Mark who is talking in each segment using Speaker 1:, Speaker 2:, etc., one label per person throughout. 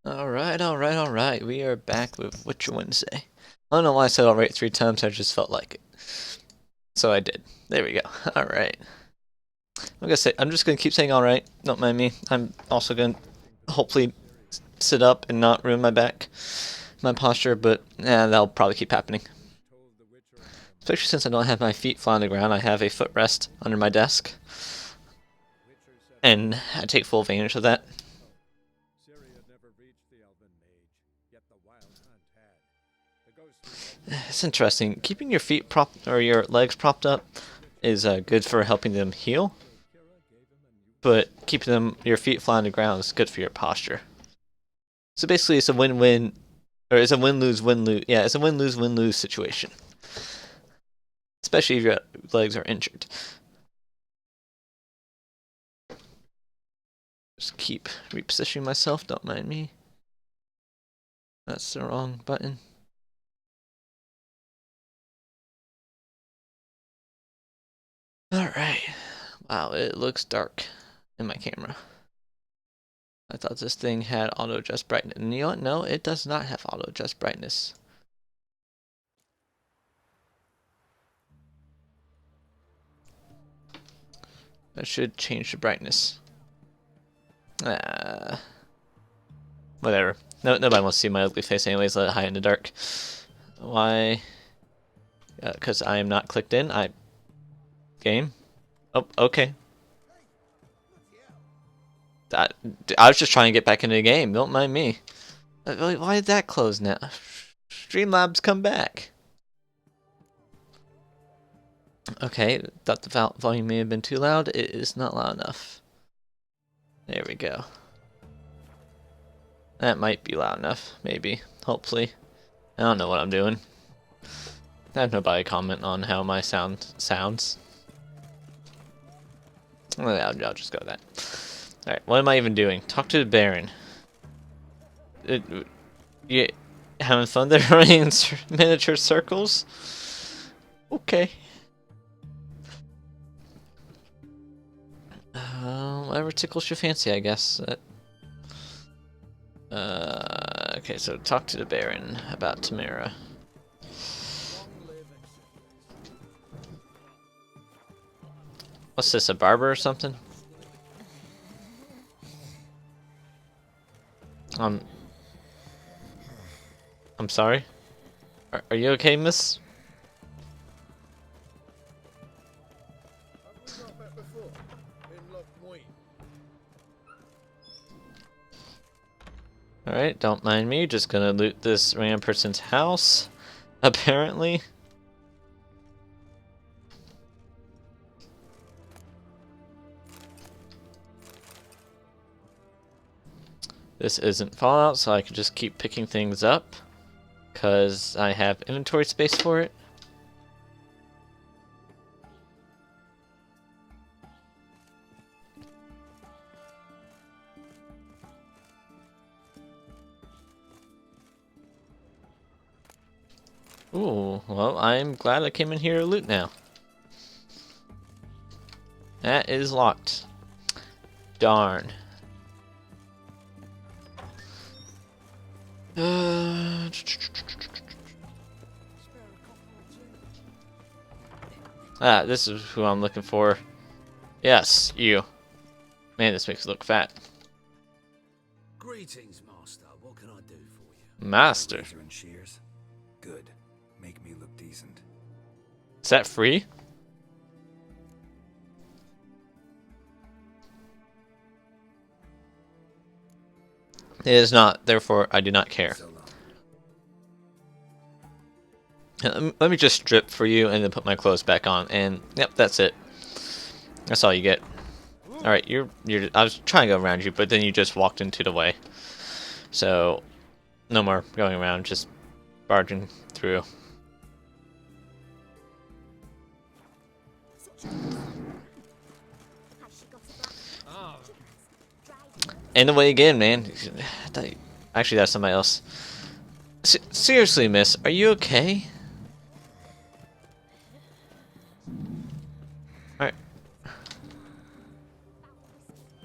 Speaker 1: Alright. We are back with Witcher Wednesday. I don't know why I said alright 3 times, I just felt like it. So I did. There we go. Alright. I'm just gonna keep saying alright. Don't mind me. I'm also gonna hopefully sit up and not ruin my back, my posture, but that'll probably keep happening. Especially since I don't have my feet flat on the ground, I have a footrest under my desk. And I take full advantage of that. It's interesting. Keeping your feet propped or your legs propped up is good for helping them heal, but keeping your feet flat on the ground is good for your posture. So basically, it's a win-win, or it's a win-lose-win-lose. Yeah, it's a win-lose-win-lose situation, especially if your legs are injured. Just keep repositioning myself. Don't mind me. That's the wrong button. Alright. Wow, it looks dark in my camera. I thought this thing had auto adjust brightness. And you know what? No, it does not have auto adjust brightness. I should change the brightness. Whatever. No, nobody wants to see my ugly face anyways. Let it hide in the dark. Why? Because I am not clicked in. Game. Oh, okay. I was just trying to get back into the game. Don't mind me. Why did that close now? Streamlabs come back. Okay, thought the volume may have been too loud. It is not loud enough. There we go. That might be loud enough, maybe. Hopefully. I don't know what I'm doing. I have nobody comment on how my sound sounds. I'll just go with that. Alright, what am I even doing? Talk to the Baron. You having fun there running in miniature circles? Okay. Whatever tickles your fancy, I guess. Okay, so talk to the Baron about Tamara. What's this, a barber or something? I'm sorry? Are you okay, miss? Alright, don't mind me. Just gonna loot this random person's house, apparently. This isn't Fallout, so I can just keep picking things up, because I have inventory space for it. Ooh, well, I'm glad I came in here to loot now. That is locked. Darn. This is who I'm looking for. Yes, you. Man, this makes it look fat.
Speaker 2: Greetings, Master. What can I do for you?
Speaker 1: Master.
Speaker 2: Razor and shears. Good. Make me look decent.
Speaker 1: Is that free? It is not, therefore I do not care.
Speaker 2: So long.
Speaker 1: Let me just strip for you and then put my clothes back on, and yep, that's it. That's all you get. Alright, I was trying to go around you, but then you just walked into the way. So, no more going around, just barging through. In the way again, man. Actually, that's somebody else. Seriously, miss, are you okay?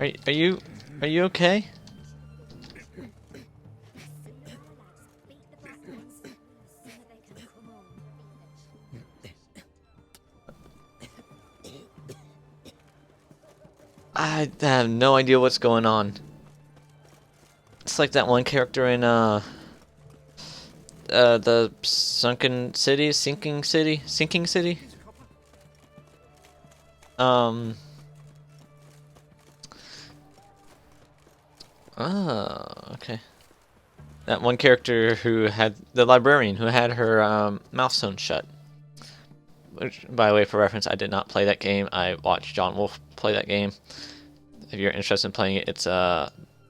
Speaker 1: Are you okay? I have no idea what's going on. It's like that one character in the sinking city. Okay. That one character who had the librarian who had her mouth sewn shut. Which, by the way, for reference, I did not play that game. I watched John Wolf play that game. If you're interested in playing it, it's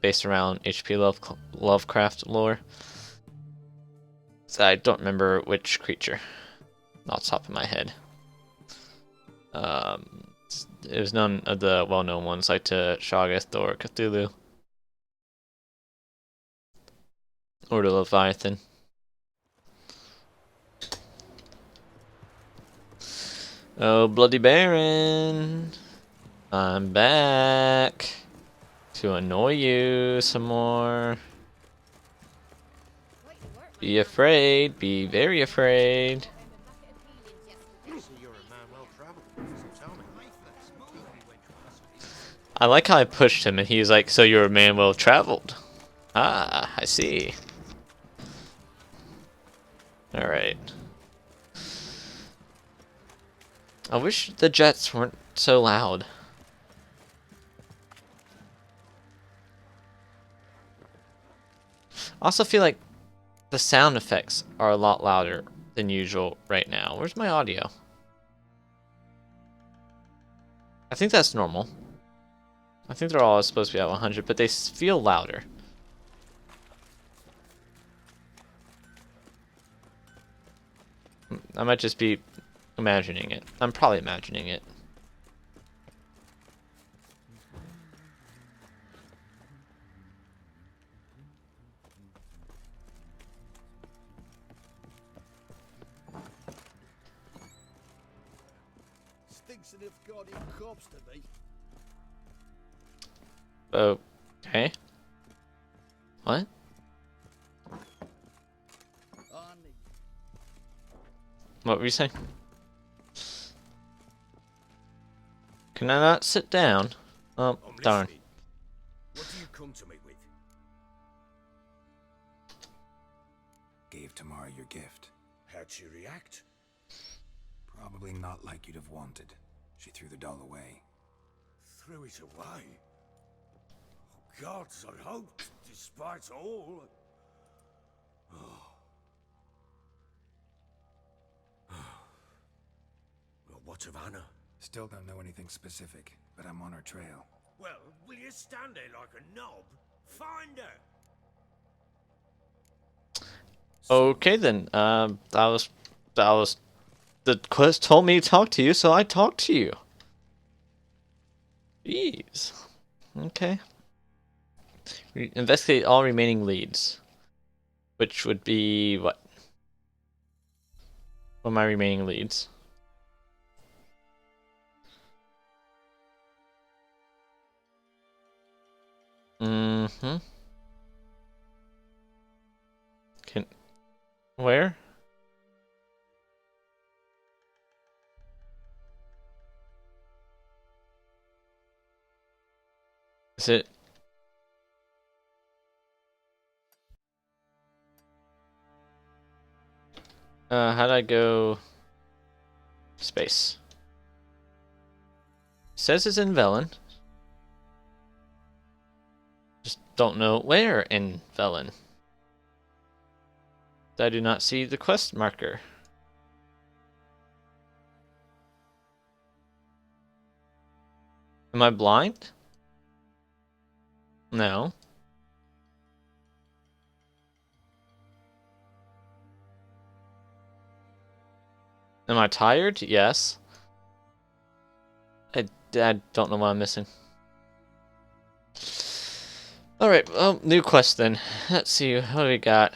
Speaker 1: based around H.P. Lovecraft lore. So I don't remember which creature, off the top of my head. It was none of the well-known ones like Shoggoth or Cthulhu or the Leviathan. Oh, Bloody Baron! I'm back to annoy you some more. Be afraid, be very afraid. I like how I pushed him and he was like, so you're a man well traveled. Ah, I see. Alright. I wish the jets weren't so loud. I also feel like the sound effects are a lot louder than usual right now. Where's my audio? I think that's normal. I think they're all supposed to be at 100, but they feel louder. I might just be imagining it. I'm probably imagining it.
Speaker 3: Stinks enough goddamn corpse to me.
Speaker 1: Okay. What?
Speaker 3: Arnie.
Speaker 1: What were you saying? Can I not sit down? Oh, darn.
Speaker 3: Listening. What do you come to me with?
Speaker 2: Gave Tamara your gift.
Speaker 3: How'd she react?
Speaker 2: Probably not like you'd have wanted. She threw the doll away.
Speaker 3: Threw it away. Oh, gods, I hoped, despite all. Well, what of Anna?
Speaker 2: Still don't know anything specific, but I'm on her trail.
Speaker 3: Well, will you stand there like a knob? Find her.
Speaker 1: Okay then. That was the quest told me to talk to you, so I talked to you. Jeez. Okay. Investigate all remaining leads. Which would be what? What are my remaining leads? Mm-hmm. Where? Is it? How'd I go? Space. Says it's in Velen. Just don't know where in Velen. I do not see the quest marker. Am I blind? No. Am I tired? Yes. I don't know what I'm missing. Alright, well, new quest then. Let's see, what do we got?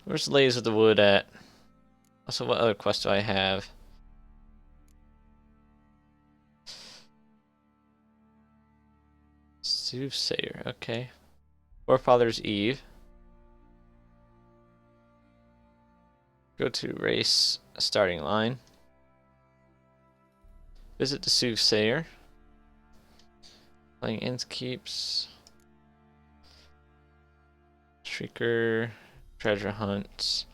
Speaker 1: Where's the Ladies of the Wood at? Also, what other quest do I have? Soothsayer, okay. Forefather's Eve. Go to race starting line. Visit the soothsayer. Playing Innkeeps. Shrieker. Treasure hunts.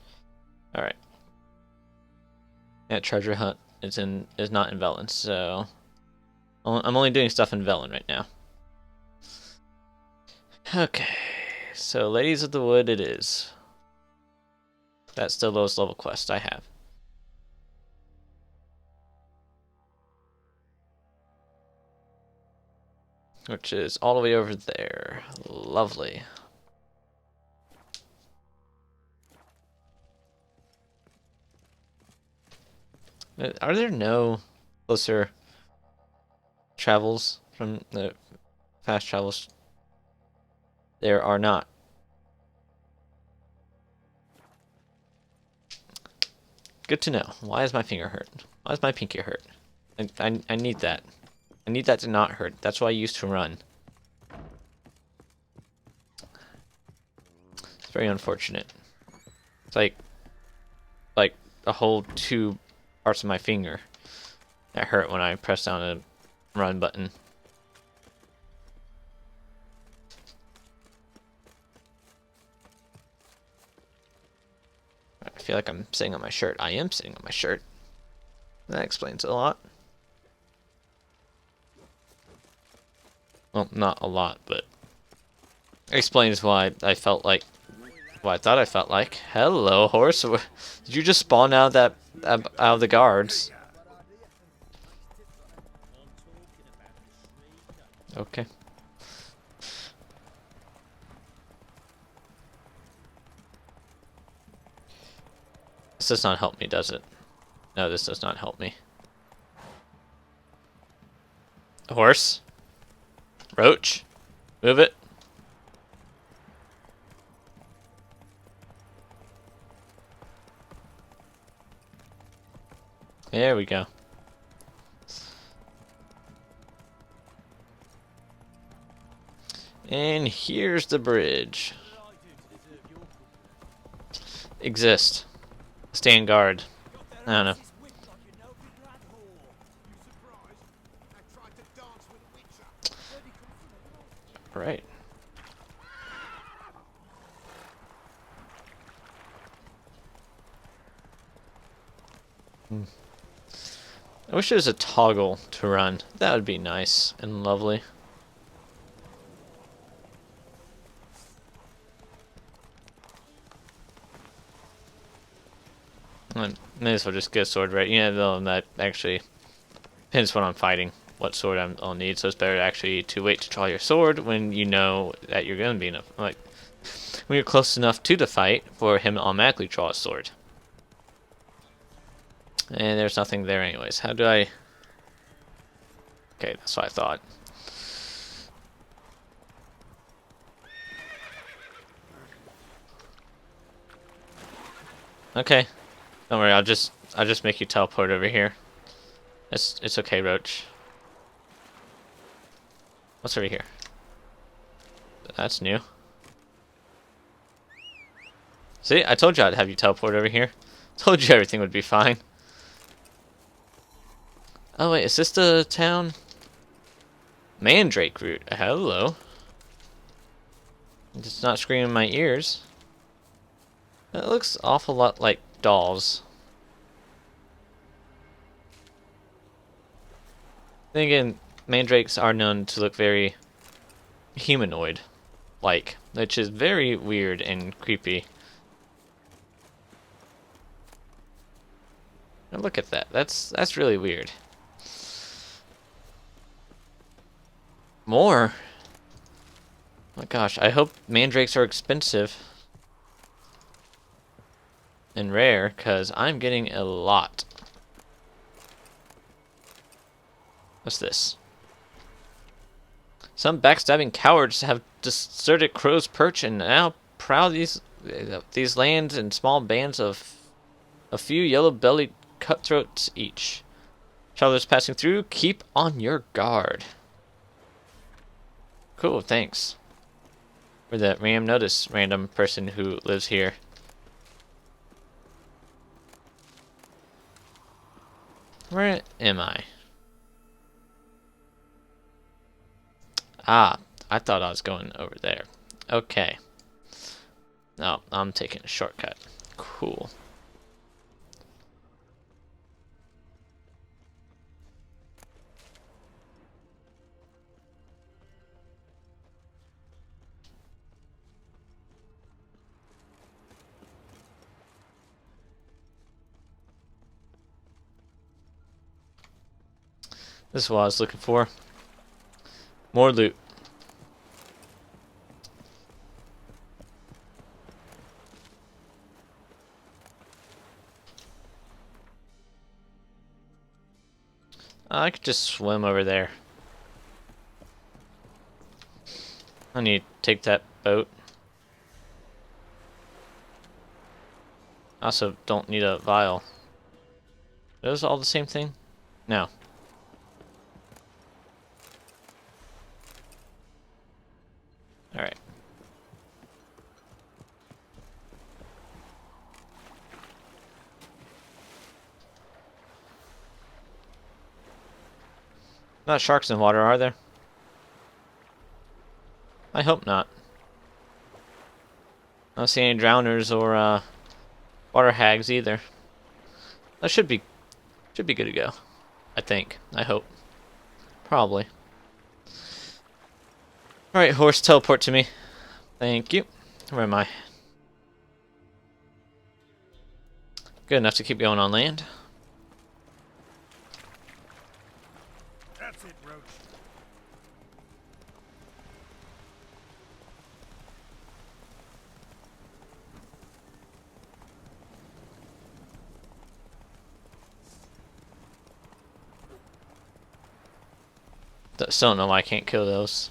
Speaker 1: Alright. Yeah, treasure hunt is not in Velen, so I'm only doing stuff in Velen right now. Okay, so Ladies of the Wood it is. That's the lowest level quest I have. Which is all the way over there. Lovely. Are there no closer travels from the fast travels? There are not. Good to know. Why is my finger hurt? Why is my pinky hurt? I need that. I need that to not hurt. That's what I used to run. It's very unfortunate. It's like a whole 2 parts of my finger that hurt when I press down the run button. I feel like I'm sitting on my shirt. I am sitting on my shirt. That explains a lot. Well, not a lot, but explains why I felt like what I thought I felt like. Hello, horse. Did you just spawn out of the guards? Okay. This does not help me, does it? No, this does not help me. Horse? Roach? Move it. There we go. And here's the bridge. Exist. Stand guard. I don't know. Right. I wish there was a toggle to run. That would be nice and lovely. I may as well just get a sword right. Yeah, though that actually depends what I'm fighting, what sword I'll need. So it's better actually to wait to draw your sword when you know that you're going to be enough. Like when you're close enough to the fight for him to automatically draw a sword. And there's nothing there anyways. How do I... Okay, that's what I thought. Okay. Don't worry, I'll just make you teleport over here. It's okay, Roach. What's over here? That's new. See, I told you I'd have you teleport over here. Told you everything would be fine. Oh wait, is this the town? Mandrake root. Hello. It's not screaming in my ears. It looks awful lot like dolls. Then again, mandrakes are known to look very humanoid-like, which is very weird and creepy. Now look at that. That's really weird. More? Oh my gosh, I hope mandrakes are expensive and rare, because I'm getting a lot. What's this? Some backstabbing cowards have deserted Crow's Perch and now prowl these lands in small bands of a few yellow-bellied cutthroats each. Travelers passing through, keep on your guard. Cool, thanks. For the random notice, random person who lives here. Where am I? Ah, I thought I was going over there. Okay. No, I'm taking a shortcut. Cool. This is what I was looking for. More loot. I could just swim over there. I need to take that boat. I also don't need a vial. Are those all the same thing? No. Alright. Not sharks in water, are there? I hope not. I don't see any drowners or water hags either. That should be good to go. I think. I hope. Probably. Alright, horse, teleport to me. Thank you. Where am I? Good enough to keep going on land.
Speaker 3: That's it, Roach.
Speaker 1: Still don't know why I can't kill those.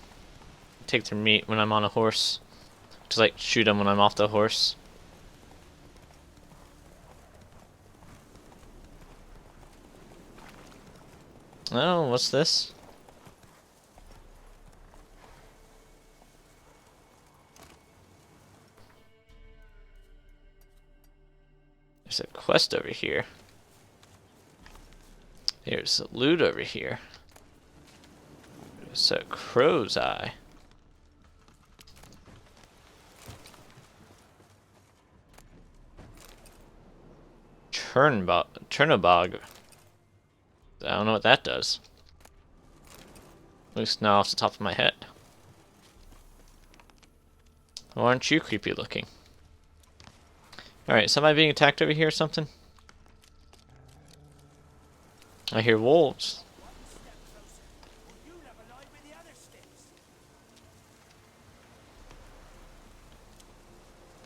Speaker 1: Take their meat when I'm on a horse. Just like shoot them when I'm off the horse. Oh, what's this? There's a quest over here. There's a loot over here. There's a crow's eye. Chernobog. I don't know what that does. At least not off the top of my head. Why aren't you creepy looking? Alright, so am I being attacked over here or something? I hear wolves.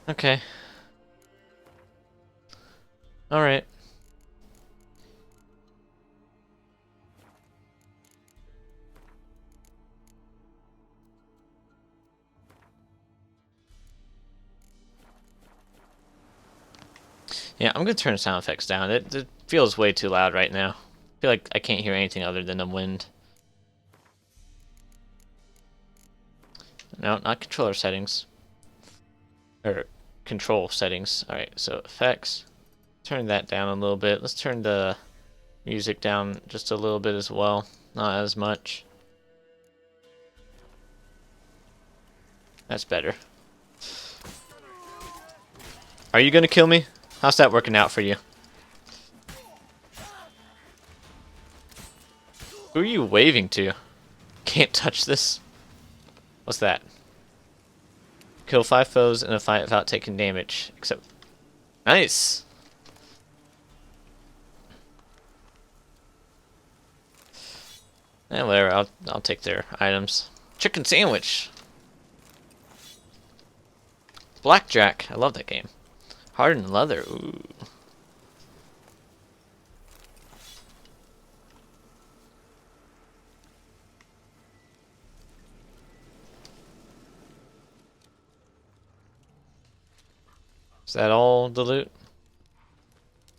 Speaker 1: Okay. Alright. Yeah, I'm gonna turn the sound effects down. It feels way too loud right now. I feel like I can't hear anything other than the wind. No, not controller settings. Or control settings. Alright, so effects. Turn that down a little bit. Let's turn the music down just a little bit as well. Not as much. That's better. Are you gonna kill me? How's that working out for you? Who are you waving to? Can't touch this. What's that? Kill 5 foes in a fight without taking damage. Except... Nice! Eh, whatever, I'll take their items. Chicken sandwich! Blackjack! I love that game. Hardened leather, ooh. Is that all the loot?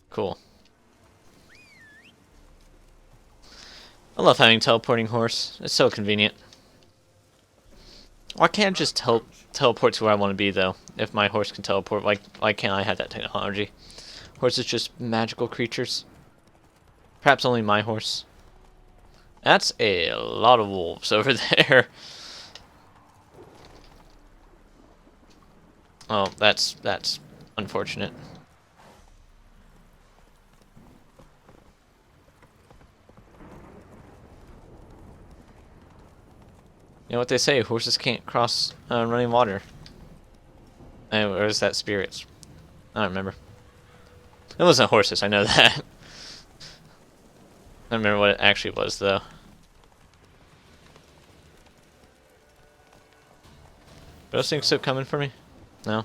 Speaker 1: Cool. I love having teleporting horse. It's so convenient. Why can't I just teleport to where I want to be, though? If my horse can teleport, why can't I have that technology? Horses just magical creatures. Perhaps only my horse. That's a lot of wolves over there. Oh, that's unfortunate. You know what they say, horses can't cross running water. Or is that spirits? I don't remember. It wasn't horses, I know that. I don't remember what it actually was, though. Are those things still coming for me? No?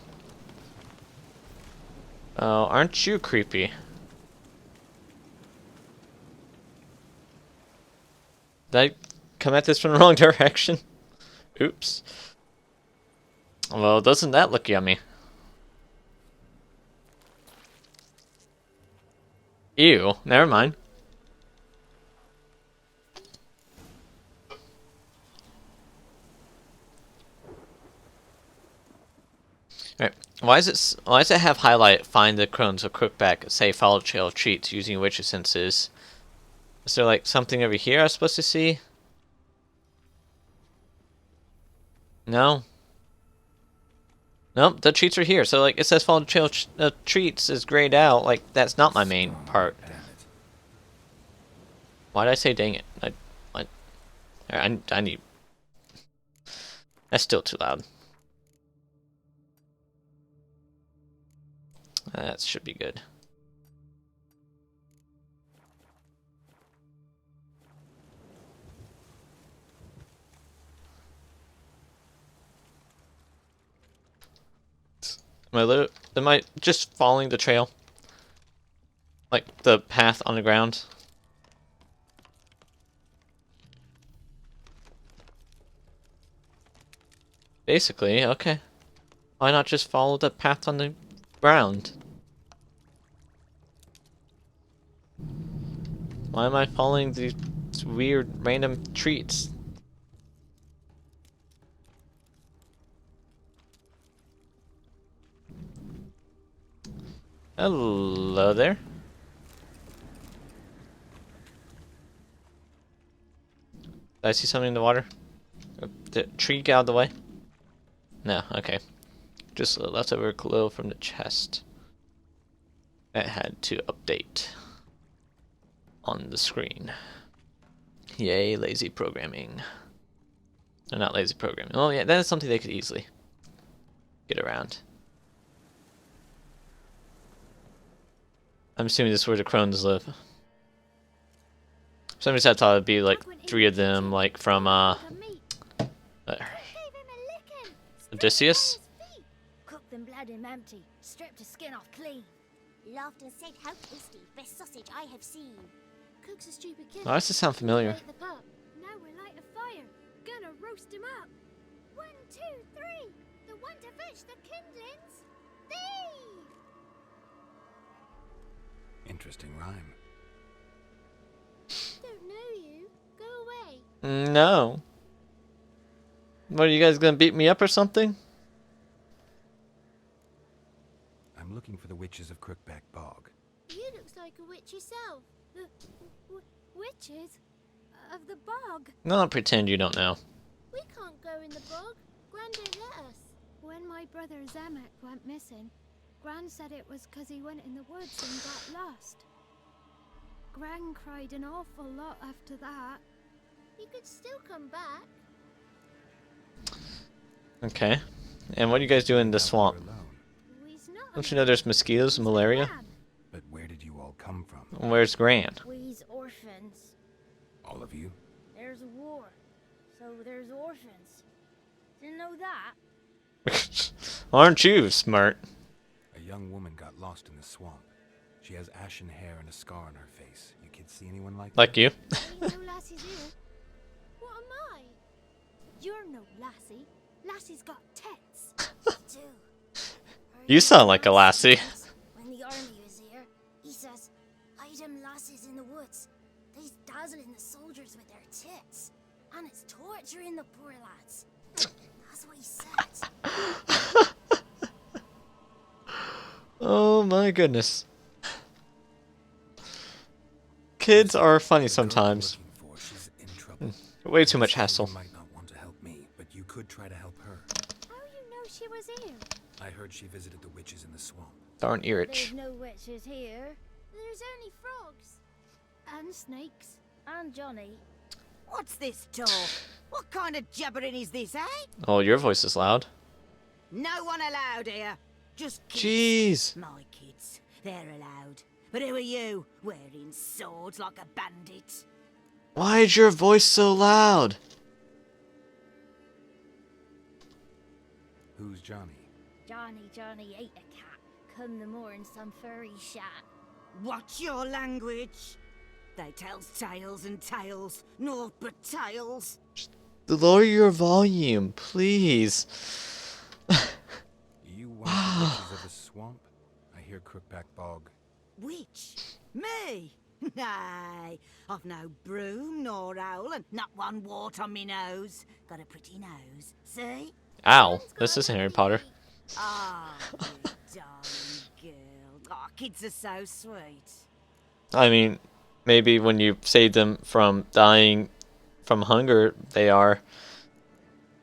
Speaker 1: Oh, aren't you creepy? Did I come at this from the wrong direction? Oops. Well, doesn't that look yummy? Ew, never mind. Alright, why does it have highlight find the crones of Crookback, say follow trail of treats using witch essences? Is there like something over here I was supposed to see? No? Nope, the treats are here. So like it says follow trail of treats is grayed out. Like that's not my main part.
Speaker 2: Damn it.
Speaker 1: Why did I say dang it? I need. That's still too loud. That should be good. Am I just following the trail? Like the path on the ground? Basically, okay. Why not just follow the path on the ground? Why am I following these weird random treats? Hello there. Did I see something in the water? The tree get out of the way? No, okay. Just a leftover glow from the chest. That had to update on the screen. Yay, lazy programming. Or not lazy programming. Oh yeah, that is something they could easily get around. I'm assuming this is where the crones live. For some reason I thought it'd be like 3 of them, like from Odysseus?
Speaker 4: Cooked them blood him empty, stripped his skin off clean. Laughed and said how tasty, best sausage I have seen. Cook's a stupid kid.
Speaker 1: Oh, this does sound familiar.
Speaker 4: Now we're light a fire, gonna roast him up. 1, 2, 3, the one to fetch the kindlings. Thee!
Speaker 2: Interesting rhyme.
Speaker 4: Don't know you. Go away.
Speaker 1: No. What, are you guys gonna beat me up or something?
Speaker 2: I'm looking for the witches of Crookback Bog.
Speaker 4: You looks like a witch yourself. The witches of the bog.
Speaker 1: No, don't pretend you don't know.
Speaker 4: We can't go in the bog. Gran didn't let us.
Speaker 5: When my brother Zamek went missing, Gran said it was 'cause he went in the woods and got lost. Gran cried an awful lot after that.
Speaker 4: He could still come back.
Speaker 1: Okay. And what do you guys do in the
Speaker 2: Now
Speaker 1: swamp?
Speaker 2: we're alone.
Speaker 4: We's not.
Speaker 1: Don't you know there's mosquitoes and malaria?
Speaker 2: But where did you all come from?
Speaker 1: Where's Gran?
Speaker 4: We's orphans.
Speaker 2: All of you?
Speaker 4: There's a war, so there's orphans. Didn't know that.
Speaker 1: Aren't you smart?
Speaker 2: A young woman got lost in the swamp. She has ashen hair and a scar on her face. You kids see anyone like
Speaker 1: Like you?
Speaker 5: Ain't no lassies here.
Speaker 4: What am I?
Speaker 5: You're no lassie. Lassie's got tits.
Speaker 4: Do.
Speaker 1: You sound like a lassie.
Speaker 4: When the army was here, he says, hide them lasses in the woods. They's dazzling the soldiers with their tits. And it's torturing the poor lads. That's what he said.
Speaker 1: Oh my goodness. kids are funny
Speaker 2: The girl you're
Speaker 1: sometimes.
Speaker 2: looking for, she's in trouble.
Speaker 1: Way too much
Speaker 2: Sorry,
Speaker 1: hassle.
Speaker 2: You might not want to help me, but you could try to help her.
Speaker 5: How you know she was here?
Speaker 2: I heard she visited the witches in the swamp.
Speaker 1: Darn
Speaker 4: There's
Speaker 1: Earich.
Speaker 4: no witches here. There's only frogs.
Speaker 5: And snakes.
Speaker 4: And Johnny.
Speaker 6: What's this talk? What kind of jabbering is this, eh?
Speaker 1: Oh, your voice is loud.
Speaker 6: No one allowed here. Just kids.
Speaker 1: Jeez.
Speaker 6: My kids. They're allowed. But who are you? Wearing swords like a bandit.
Speaker 1: Why is your voice so loud?
Speaker 2: Who's Johnny?
Speaker 4: Johnny ate a cat. Come the more in some furry shat.
Speaker 6: What's your language? They tells tales and tales. Naught but tales.
Speaker 1: Lower your volume, please.
Speaker 2: You one of the witches of the swamp? I hear Crookback Bog.
Speaker 6: Which? Me? Nay, I've no broom nor owl and not one wart on me nose. Got a pretty nose, see?
Speaker 1: Ow, this is Harry Potter.
Speaker 6: Ah, you darling girl. Oh, kids are so sweet.
Speaker 1: I mean, maybe when you save them from dying from hunger, they are.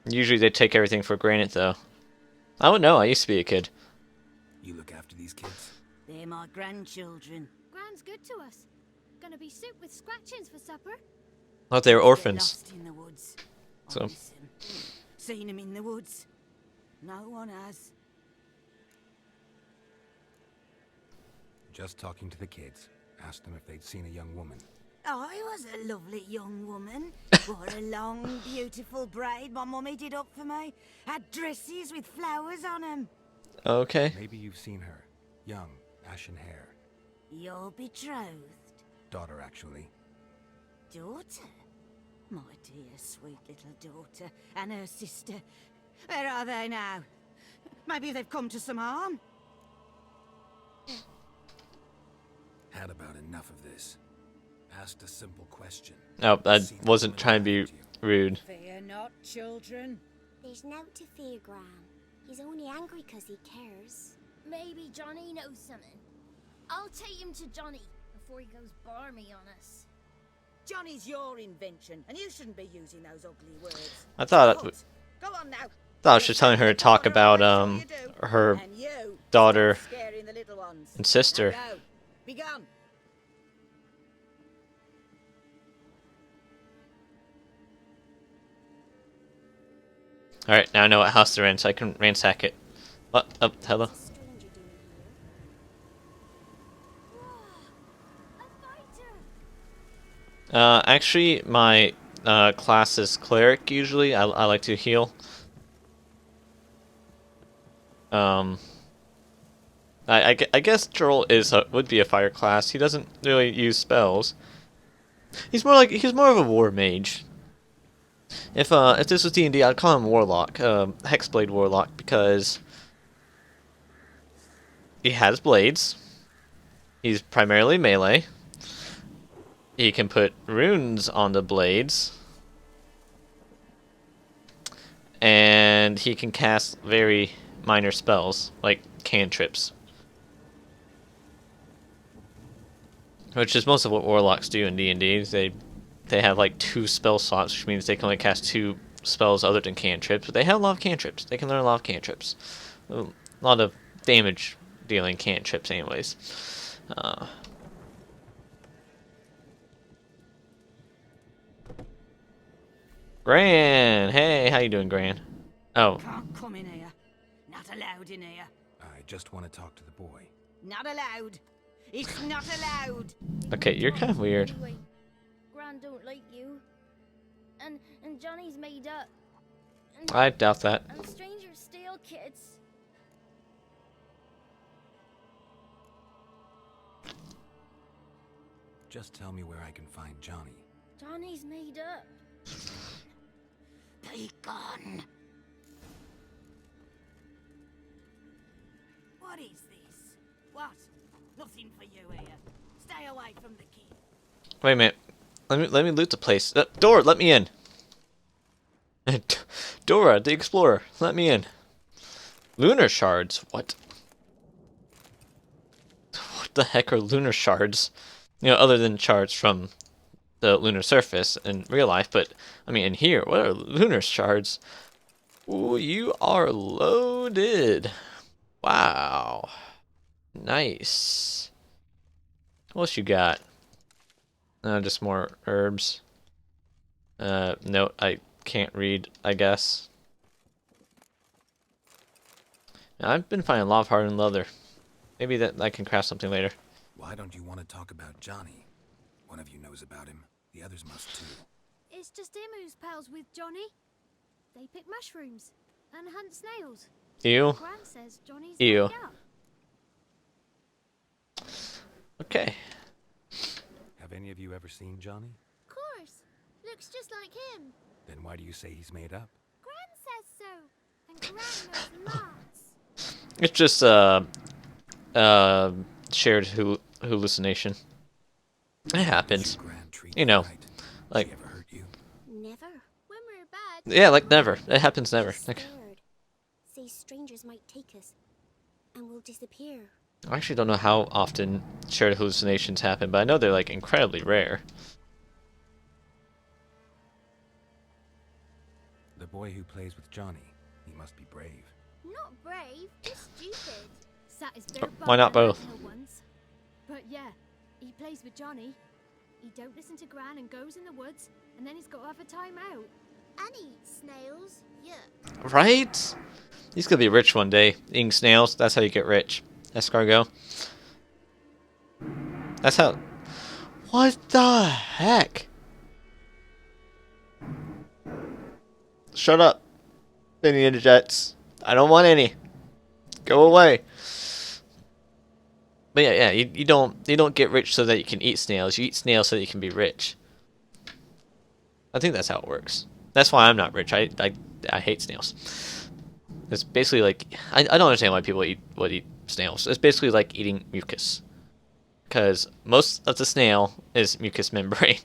Speaker 1: Usually they take everything for granted, though. I don't know, I used to be a kid.
Speaker 2: You look after these kids?
Speaker 6: They're my grandchildren.
Speaker 5: Gran's good to us. Gonna be soup with scratchings for supper.
Speaker 1: Thought they were
Speaker 6: Get
Speaker 1: orphans.
Speaker 6: lost in the woods.
Speaker 1: So-
Speaker 6: Honest 'em. Seen them in the woods? No one has.
Speaker 2: Just talking to the kids. Asked them if they'd seen a young woman.
Speaker 6: I was a lovely young woman. Wore a long, beautiful braid my mummy did up for me. Had dresses with flowers on 'em.
Speaker 1: Okay.
Speaker 2: Maybe you've seen her. Young, ashen hair.
Speaker 6: Your betrothed
Speaker 2: Daughter, actually.
Speaker 6: daughter? My dear, sweet little daughter and her sister. Where are they now? Maybe they've come to some harm.
Speaker 2: Had about enough of this. Asked a simple question.
Speaker 1: Oh, I
Speaker 2: Seen a
Speaker 1: wasn't
Speaker 2: woman
Speaker 1: trying to
Speaker 2: around
Speaker 1: be
Speaker 2: you.
Speaker 1: rude.
Speaker 6: Fear not, children.
Speaker 4: There's nought to fear, Gran. He's only angry 'cause he cares. Maybe Johnny knows something. I'll take him to Johnny before he goes barmy on us.
Speaker 6: Johnny's your invention, and you shouldn't be using those ugly words.
Speaker 1: I thought
Speaker 6: Good. Go on now.
Speaker 1: I was just telling her to talk about her
Speaker 6: And you,
Speaker 1: daughter
Speaker 6: stop scaring the little ones.
Speaker 1: and sister.
Speaker 6: Now go. Be gone.
Speaker 1: Alright, now I know what house they're in, so I can ransack it. What? Oh, hello.
Speaker 4: What's a stranger doing here? Whoa! A fighter!
Speaker 1: Actually, my class is cleric usually. I like to heal. I guess Joel would be a fire class. He doesn't really use spells. He's more of a war mage. If this was D&D, I'd call him Warlock, Hexblade Warlock, because he has blades. He's primarily melee. He can put runes on the blades. And he can cast very minor spells, like cantrips. Which is most of what Warlocks do in D&D. They have like 2 spell slots, which means they can only cast 2 spells other than cantrips. But they have a lot of cantrips. They can learn a lot of cantrips. A lot of damage dealing cantrips anyways. Gran! Hey, how you doing, Gran? Oh,
Speaker 6: Can't come in here. Not allowed in here.
Speaker 2: I just want to talk to the boy.
Speaker 6: Not allowed. It's not allowed.
Speaker 1: okay, you're kind of weird.
Speaker 4: Anyway, Gran don't like you. And Johnny's made up. And,
Speaker 1: I doubt that.
Speaker 4: and strangers steal kids.
Speaker 2: Just tell me where I can find Johnny.
Speaker 4: Johnny's made up.
Speaker 6: Be gone. What is this? What? Nothing for you here. Stay away from the kid.
Speaker 1: Wait a minute. Let me loot the place. Dora, let me in. Dora, the explorer, let me in. Lunar shards? What? What the heck are lunar shards? You know, other than shards from the lunar surface in real life, but I mean in here, what are lunar shards? Ooh, you are loaded. Wow. Nice. What else you got? Just more herbs. No, I can't read, I guess. I've been finding a lot of hardened leather. Maybe that I can craft something later.
Speaker 2: Why don't you want to talk about Johnny? One of you knows about him. The others must too.
Speaker 5: It's just him who's pals with Johnny. They pick mushrooms and hunt snails.
Speaker 1: Ew.
Speaker 5: Gran says Johnny's
Speaker 1: Ew.
Speaker 5: made up.
Speaker 1: Okay.
Speaker 2: Have any of you ever seen Johnny?
Speaker 5: Of course. Looks just like him.
Speaker 2: Then why do you say he's made up?
Speaker 5: Gran says so. And Gran knows lots.
Speaker 1: It's just shared hallucination. It happens.
Speaker 2: Your grand treat
Speaker 1: You know,
Speaker 2: right?
Speaker 1: like-
Speaker 2: She ever hurt you?
Speaker 4: Never.
Speaker 5: When we're bad.
Speaker 1: Yeah, like never. It happens never.
Speaker 4: She's
Speaker 1: Like,
Speaker 4: scared. Says strangers might take us. And we'll disappear.
Speaker 1: I actually don't know how often shared hallucinations happen, but I know they're like incredibly rare.
Speaker 2: The boy who plays with Johnny. He must be brave.
Speaker 5: Not brave, just stupid. Sat his
Speaker 1: Oh,
Speaker 5: bare
Speaker 1: why not
Speaker 5: bum
Speaker 1: both?
Speaker 5: down once. But yeah, he plays with Johnny. He don't listen to Gran and goes in the woods, and then he's got to have a time out. And eats snails. Yeah.
Speaker 1: Right? He's gonna be rich one day. Eating snails. That's how you get rich. Escargot. That's how. What the heck? Shut up, Benny Jets. I don't want any. Go away. But yeah, you don't get rich so that you can eat snails. You eat snails so that you can be rich. I think that's how it works. That's why I'm not rich. I hate snails. It's basically like I don't understand why people eat snails. It's basically like eating mucus, because most of the snail is mucous membrane.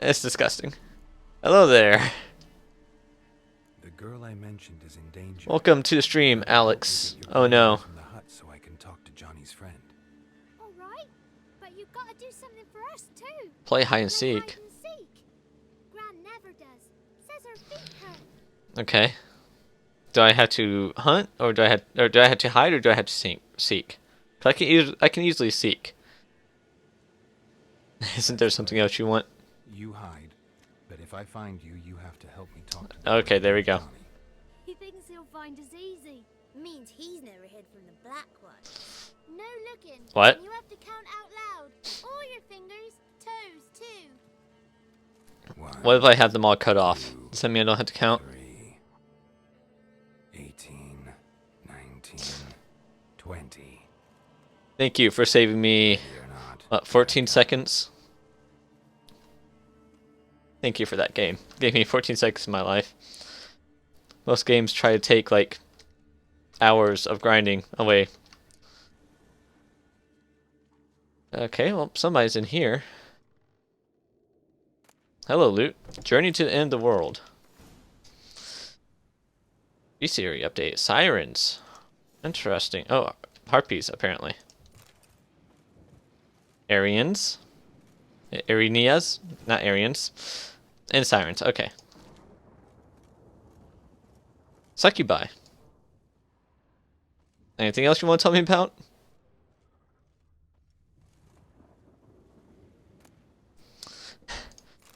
Speaker 1: It's disgusting. Hello there.
Speaker 2: The girl I mentioned is in danger.
Speaker 1: Welcome to the stream, Alex.
Speaker 2: Get your
Speaker 1: Oh
Speaker 2: friend
Speaker 1: no.
Speaker 2: away from the hut so I can talk to Johnny's friend.
Speaker 5: All right, but you've got to do something for us too.
Speaker 1: Play hide and
Speaker 5: Play
Speaker 1: seek.
Speaker 5: hide and seek. Gran never does. Says her feet hurt.
Speaker 1: Okay. Do I have to hunt, or do I have to hide, or do I have to seek? 'Cause I can easily seek. Isn't there something else you want?
Speaker 2: You hide, but if I find you, you have to help me talk to
Speaker 1: Okay, there we go.
Speaker 2: Johnny.
Speaker 5: He thinks he'll find us easy.
Speaker 4: Means he's never hid from the Black One.
Speaker 5: No looking.
Speaker 1: What?
Speaker 5: And you have to count out loud. All your fingers, toes too.
Speaker 2: 1,
Speaker 1: What if I have them all cut off? Does that mean I don't have to count?
Speaker 2: 3, 18, 19, 20.
Speaker 1: Thank you for saving me,
Speaker 2: You're not.
Speaker 1: 14 seconds. Thank you for that game. Gave me 14 seconds of my life. Most games try to take like hours of grinding away. Okay, well, somebody's in here. Hello, loot. Journey to the end of the world. B-Series update. Sirens. Interesting. Oh, harpies, apparently. Aryans. Arenias? Not Aryans. And sirens. Okay. Succubi. Anything else you want to tell me about?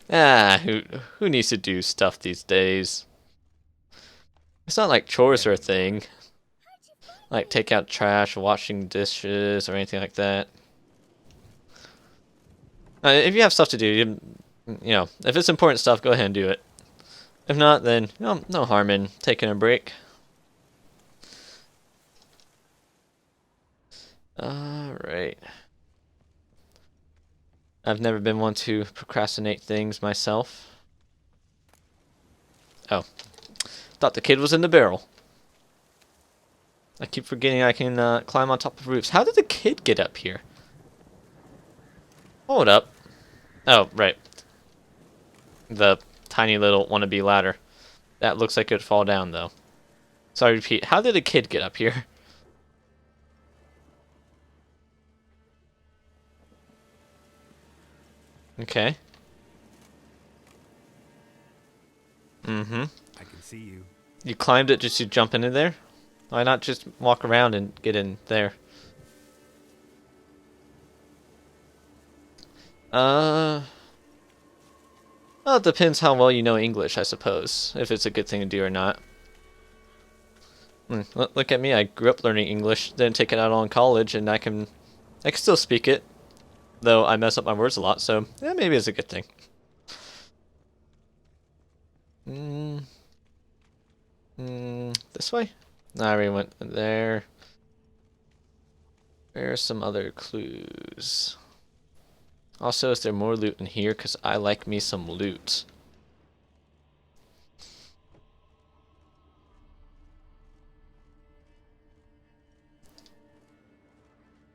Speaker 1: Who needs to do stuff these days? It's not like chores are a thing. Like take out trash, washing dishes, or anything like that. If you have stuff to do, you know, if it's important stuff, go ahead and do it. If not, then no harm in taking a break. Alright. I've never been one to procrastinate things myself. Oh. Thought the kid was in the barrel. I keep forgetting I can climb on top of roofs. How did the kid get up here? Hold up. Oh, right. The tiny little wannabe ladder. That looks like it would fall down, though. Sorry, repeat. How did a kid get up here? Okay. Mm-hmm.
Speaker 2: I can see you.
Speaker 1: You climbed it just to jump into there? Why not just walk around and get in there? Well, it depends how well you know English, I suppose. If it's a good thing to do or not. Look at me, I grew up learning English, didn't take it out on college, and I can still speak it. Though I mess up my words a lot, so yeah, maybe it's a good thing. This way? No, I already went there. Where are some other clues? Also, is there more loot in here? Because I like me some loot.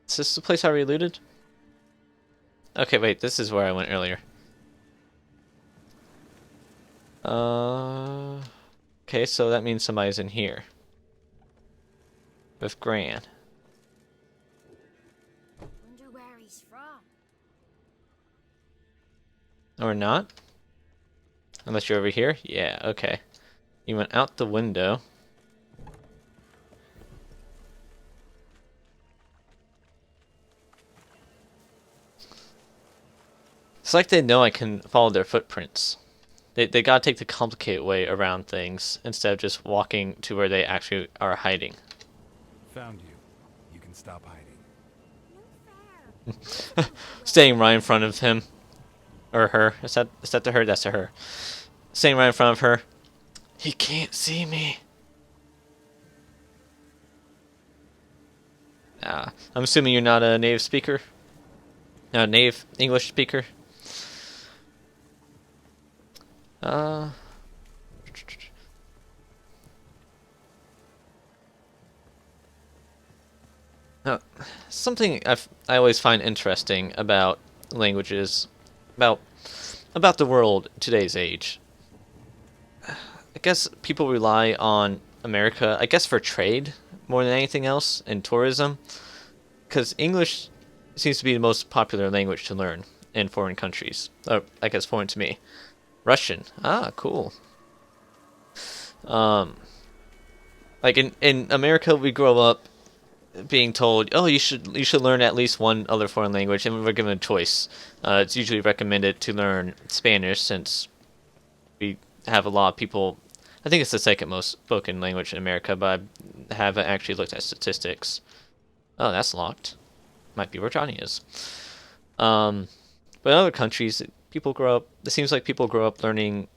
Speaker 1: Is this the place I already looted? Okay, wait, this is where I went earlier. Okay, so that means somebody's in here. With Gran.
Speaker 4: Wonder where he's from.
Speaker 1: Or not? Unless you're over here? Yeah, okay. You went out the window. It's like they know I can follow their footprints. They gotta take the complicated way around things instead of just walking to where they actually are hiding.
Speaker 2: Found you. You can stop hiding.
Speaker 1: Staying right in front of him. Or her. Is that to her? That's to her. Staying right in front of her. He can't see me. I'm assuming you're not a native speaker? Not a native English speaker? Something I always find interesting about languages, about the world in today's age. I guess people rely on America, I guess for trade more than anything else, and tourism, because English seems to be the most popular language to learn in foreign countries. I guess foreign to me. Russian. Ah, cool. Like in America, we grow up being told, oh, you should learn at least one other foreign language, and we're given a choice. It's usually recommended to learn Spanish, since we have a lot of people. I think it's the second most spoken language in America, but I haven't actually looked at statistics. Oh, that's locked. Might be where Johnny is. But in other countries, people grow up. It seems like people grow up learning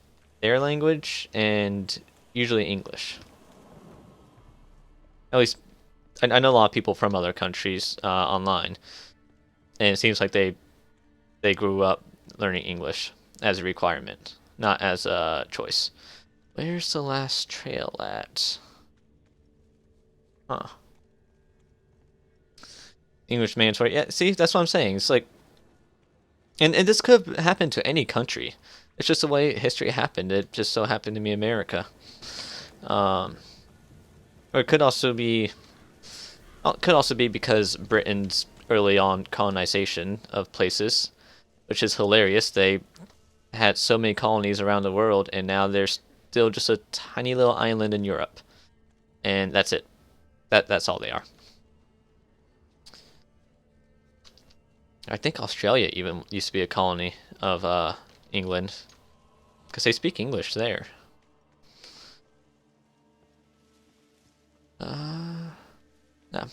Speaker 1: their language, and usually English. At least, I know a lot of people from other countries online, and it seems like they grew up learning English as a requirement, not as a choice. Where's the last trail at? Huh. English mandatory. Yeah, see, that's what I'm saying. It's like, and this could have happened to any country. It's just the way history happened. It just so happened to be America. Or it could also be because Britain's early on colonization of places, which is hilarious. They had so many colonies around the world, and now they're still just a tiny little island in Europe, and that's it. That's all they are. I think Australia even used to be a colony of England, because they speak English there. No.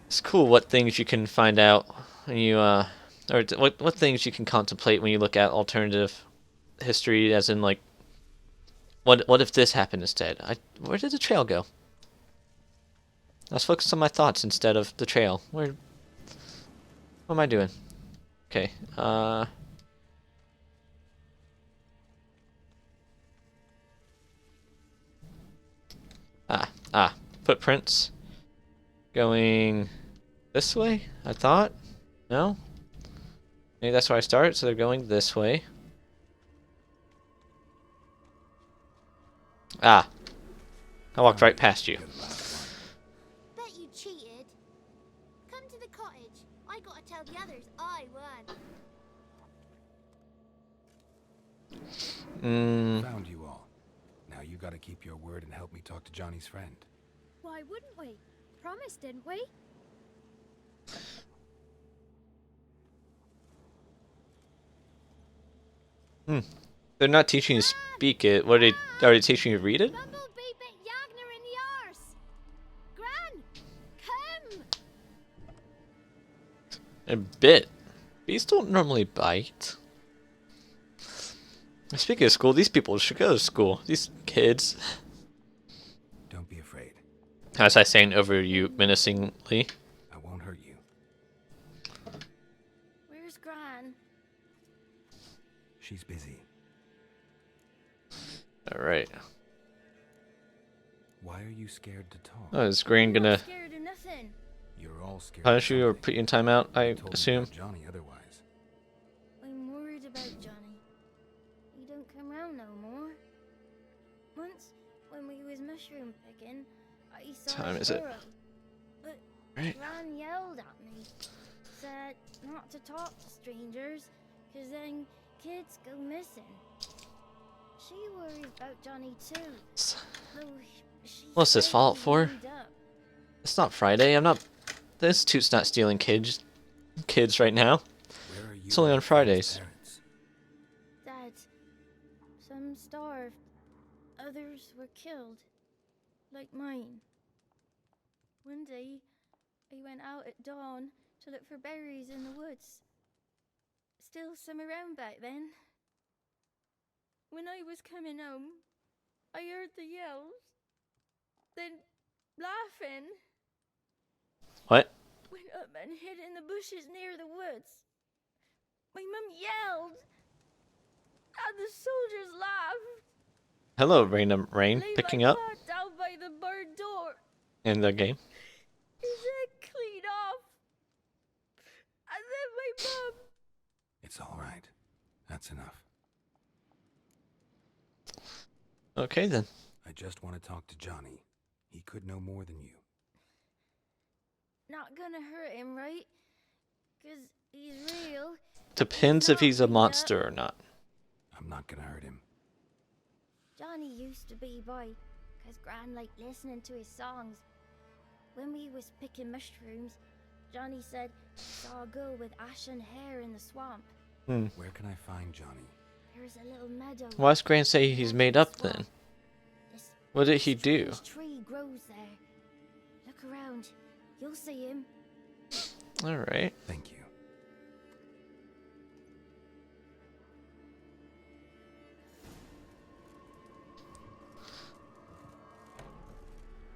Speaker 1: It's cool what things you can find out when you or what things you can contemplate when you look at alternative history, as in like, what if this happened instead? Where did the trail go? I was focused on my thoughts instead of the trail. What am I doing? Okay. Footprints. Going this way, I thought? No? Maybe that's where I started, so they're going this way. I walked right past you.
Speaker 4: Bet you cheated. Come to the cottage. I gotta tell the others I won.
Speaker 2: Found you all. Now you gotta keep your word and help me talk to Johnny's friend.
Speaker 5: Why wouldn't we? Promised, didn't we?
Speaker 1: They're not teaching you to speak it. What are they teaching you to read it?
Speaker 5: Bumblebee bit Yagner in the arse. Gran, come!
Speaker 1: A bit. Bees don't normally bite. Speaking of school, these people should go to school. These kids.
Speaker 2: Don't be afraid.
Speaker 1: As I sang over you menacingly.
Speaker 2: I won't hurt you.
Speaker 4: Where's Gran?
Speaker 2: She's busy.
Speaker 1: Alright.
Speaker 2: Why are you scared to talk?
Speaker 1: Oh, is Green
Speaker 4: I'm
Speaker 1: gonna
Speaker 4: not scared of nothing.
Speaker 2: You're all scared.
Speaker 1: punish
Speaker 2: of
Speaker 1: you or
Speaker 2: something.
Speaker 1: put you in timeout, I
Speaker 2: You told me
Speaker 1: assume?
Speaker 2: about Johnny otherwise.
Speaker 4: I'm worried about Johnny. He don't come round no more. Once, when we was mushroom picking, I saw
Speaker 1: Time
Speaker 4: a
Speaker 1: is it?
Speaker 4: squirrel. But
Speaker 1: Right.
Speaker 4: Gran yelled at me, said not to talk to strangers, 'cause then kids go missing. She worried about Johnny too. Though she
Speaker 1: What's this
Speaker 4: said
Speaker 1: fault
Speaker 4: he
Speaker 1: for?
Speaker 4: moved up.
Speaker 1: It's not Friday. I'm not. This Toot's not stealing kids right now.
Speaker 2: Where are you?
Speaker 1: It's only on
Speaker 2: and Fran's
Speaker 1: Fridays.
Speaker 2: parents?
Speaker 4: Dad, some starved, others were killed, like mine. One day, I went out at dawn to look for berries in the woods. Still some around back then. When I was coming home, I heard the yells, then laughing.
Speaker 1: What?
Speaker 4: Went up and hid in the bushes near the woods. My mum yelled, and the soldiers laughed.
Speaker 1: Hello, Random Rain,
Speaker 4: Laid
Speaker 1: picking
Speaker 4: my
Speaker 1: up
Speaker 4: dad down by the barn door.
Speaker 1: in the game.
Speaker 4: His head clean off. And then my mum.
Speaker 2: It's all right. That's enough.
Speaker 1: Okay then.
Speaker 2: I just want to talk to Johnny. He could know more than you.
Speaker 4: Not gonna hurt him, right? 'Cause he's real.
Speaker 1: Depends if he's a monster or not.
Speaker 2: I'm not gonna hurt him.
Speaker 4: Johnny used to be boy, 'cause Gran liked listening to his songs. When we was picking mushrooms, Johnny said he saw a girl with ashen hair in the swamp.
Speaker 2: Where can I find Johnny?
Speaker 4: There's a little meadow.
Speaker 1: Why does Grant say he's made up then?
Speaker 4: This
Speaker 1: What did he do?
Speaker 4: strange tree grows there. Look around. You'll see him.
Speaker 1: Alright.
Speaker 2: Thank you.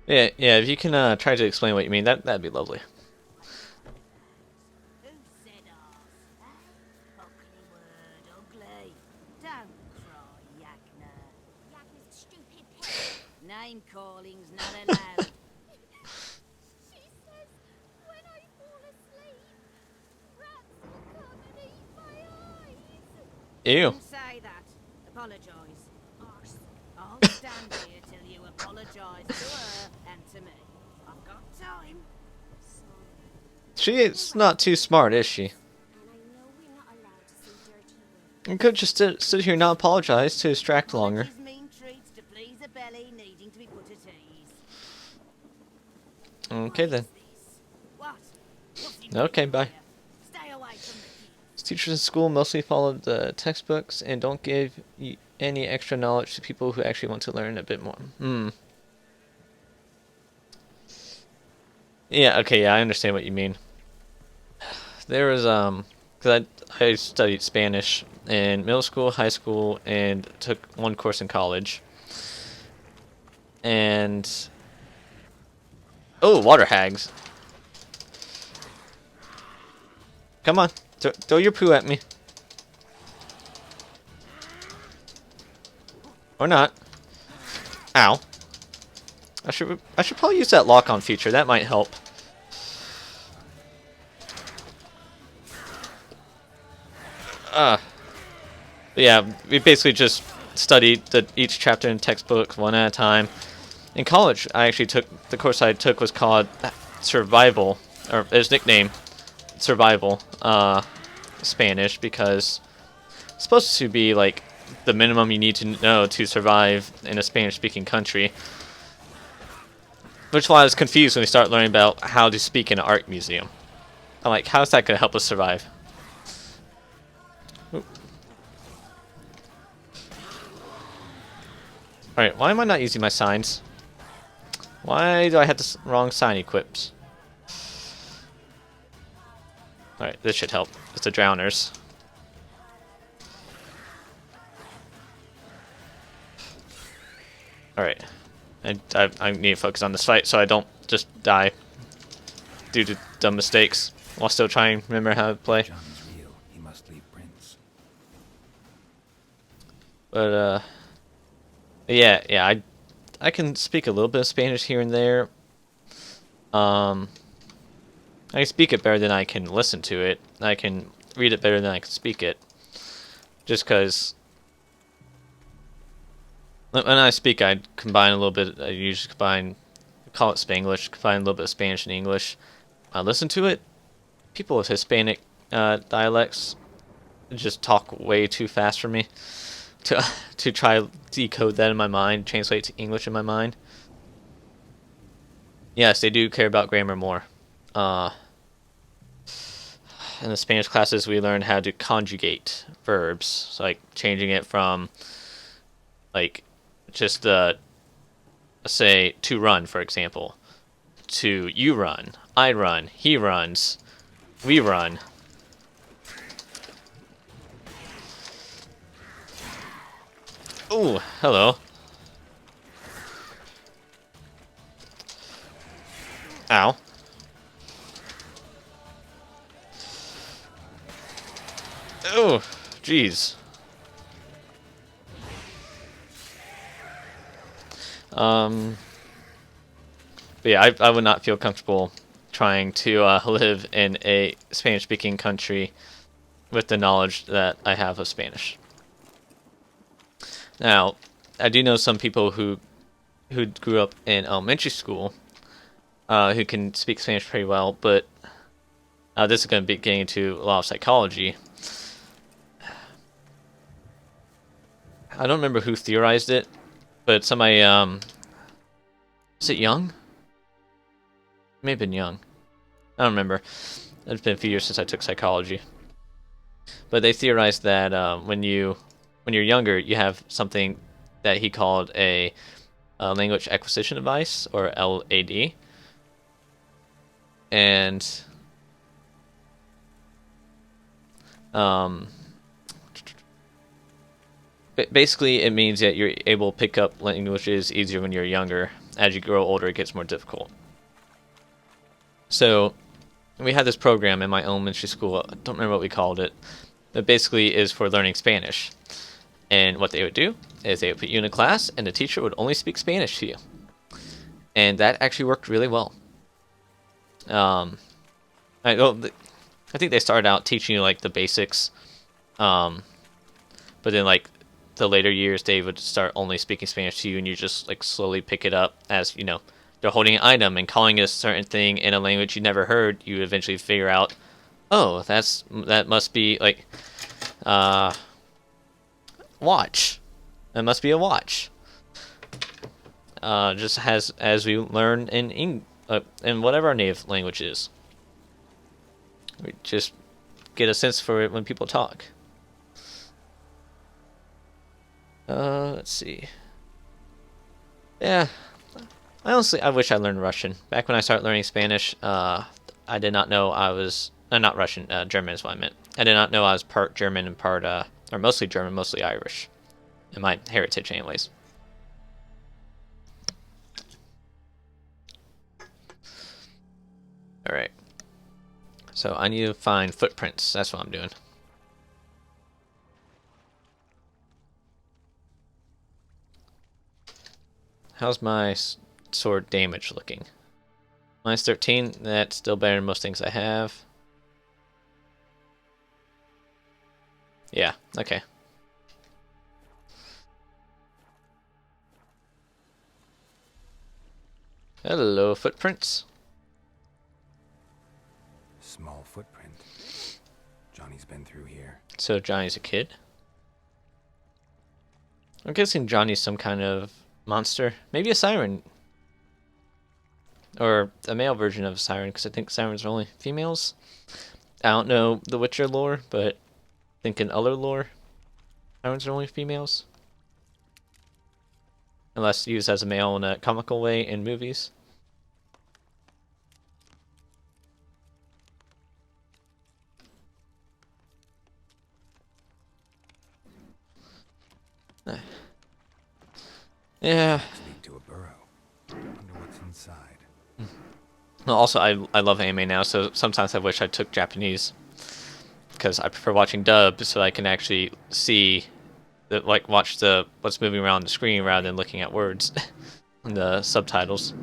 Speaker 1: Yeah, if you can try to explain what you mean, that'd be lovely.
Speaker 6: Who said arse? Ugly word, ugly. Don't cry, Yagner.
Speaker 4: Yagner's stupid pig.
Speaker 6: Name calling's not allowed.
Speaker 5: She says when I fall asleep, rats will come and eat my eyes.
Speaker 1: Ew.
Speaker 6: Don't say that. Apologise. Arse. I'll stand here till you apologise to her and to me. I've got time.
Speaker 1: She's not too smart, is she?
Speaker 4: And I know we're not allowed to see dirty work.
Speaker 1: You could just sit here and not apologize to distract longer.
Speaker 6: Apologies mean treats to please a belly needing to be put at ease.
Speaker 1: Okay then.
Speaker 6: What? What's he
Speaker 1: Okay,
Speaker 6: doing
Speaker 1: bye.
Speaker 6: here? Stay away from the kids.
Speaker 1: Teachers in school mostly follow the textbooks and don't give any extra knowledge to people who actually want to learn a bit more. Yeah, okay, yeah, I understand what you mean. There was, because I studied Spanish in middle school, high school, and took one course in college. And... oh, water hags. Come on, throw your poo at me. Or not. Ow. I should probably use that lock-on feature. That might help. Yeah, we basically just studied each chapter in textbooks one at a time. In college, I actually took the course I took was called Survival, or its nickname Survival, Spanish, because it's supposed to be like the minimum you need to know to survive in a Spanish-speaking country. Which is why I was confused when we started learning about how to speak in an art museum. I'm like, how's that going to help us survive? Alright, why am I not using my signs? Why do I have this wrong sign equipped? Alright, this should help. It's the drowners. Alright. I need to focus on this fight so I don't just die due to dumb mistakes while still trying to remember how to play.
Speaker 2: Johnny's real. He must leave prints.
Speaker 1: But, yeah, I can speak a little bit of Spanish here and there. I can speak it better than I can listen to it. I can read it better than I can speak it. Just because when I speak, I combine a little bit. I usually call it Spanglish, combine a little bit of Spanish and English. I listen to it. People with Hispanic dialects just talk way too fast for me to try to decode that in my mind, translate to English in my mind. Yes, they do care about grammar more. In the Spanish classes, we learn how to conjugate verbs, so like changing it from like just say to run, for example, to you run, I run, he runs, we run. Ooh, hello. Ow. Oh, jeez. But yeah, I would not feel comfortable trying to live in a Spanish-speaking country with the knowledge that I have of Spanish. Now, I do know some people who grew up in elementary school who can speak Spanish pretty well, but this is going to be getting into a lot of psychology. I don't remember who theorized it, but somebody, was it Young? It may have been Young. I don't remember. It's been a few years since I took psychology. But they theorized that when you're younger, you have something that he called a language acquisition device, or LAD. And basically it means that you're able to pick up languages easier when you're younger. As you grow older, it gets more difficult. So we had this program in my elementary school. I don't remember what we called it. It basically is for learning Spanish. And what they would do is they would put you in a class, and the teacher would only speak Spanish to you. And that actually worked really well. I think they started out teaching you like the basics, but then like the later years they would start only speaking Spanish to you, and you just like slowly pick it up as you know they're holding an item and calling it a certain thing in a language you never heard. You eventually figure out, oh, that must be like watch. That must be a watch. Just as we learn in whatever our native language is. We just get a sense for it when people talk. Let's see. Yeah, I wish I learned Russian. Back when I started learning Spanish, I did not know I was not Russian. German is what I meant. I did not know I was part German and part or mostly German, mostly Irish, in my heritage, anyways. All right. So I need to find footprints. That's what I'm doing. How's my sword damage looking? Minus 13. That's still better than most things I have. Yeah, okay. Hello, footprints.
Speaker 2: Small footprint. Johnny's been through here.
Speaker 1: So Johnny's a kid? I'm guessing Johnny's some kind of monster. Maybe a siren. Or a male version of a siren, because I think sirens are only females. I don't know the Witcher lore, but I think in other lore, sirens are only females. Unless used as a male in a comical way in movies. Yeah.
Speaker 2: Lead to a burrow. Wonder what's inside.
Speaker 1: Well, also, I love anime now, so sometimes I wish I took Japanese. Because I prefer watching dub, so I can actually see, watch what's moving around the screen rather than looking at words in the subtitles.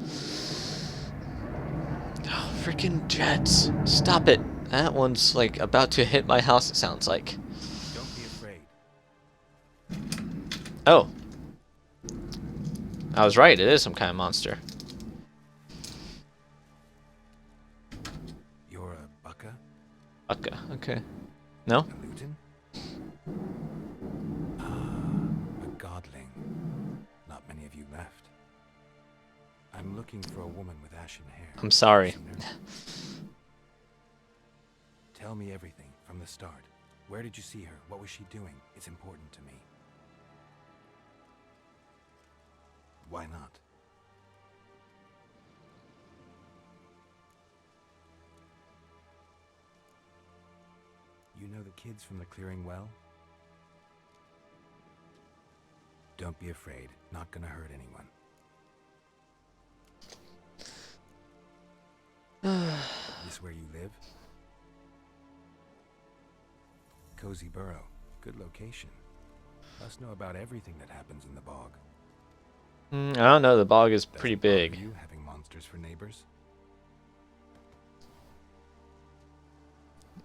Speaker 1: Oh, freaking jets! Stop it! That one's like about to hit my house. It sounds like.
Speaker 2: Don't be afraid.
Speaker 1: Oh, I was right. It is some kind of monster.
Speaker 2: You're a Bucka?
Speaker 1: Bucka. Okay. No.
Speaker 2: A Luton? Ah, a godling. Not many of you left. I'm looking for a woman with ashen hair.
Speaker 1: I'm sorry.
Speaker 2: Seen her? Tell me everything from the start. Where did you see her? What was she doing? It's important to me. Why not? You know the kids from the clearing well? Don't be afraid. Not gonna hurt anyone. This where you live? Cozy Burrow. Good location. Must know about everything that happens in the bog.
Speaker 1: I don't know. The bog is
Speaker 2: Doesn't
Speaker 1: pretty
Speaker 2: bother
Speaker 1: big.
Speaker 2: You having monsters for neighbors?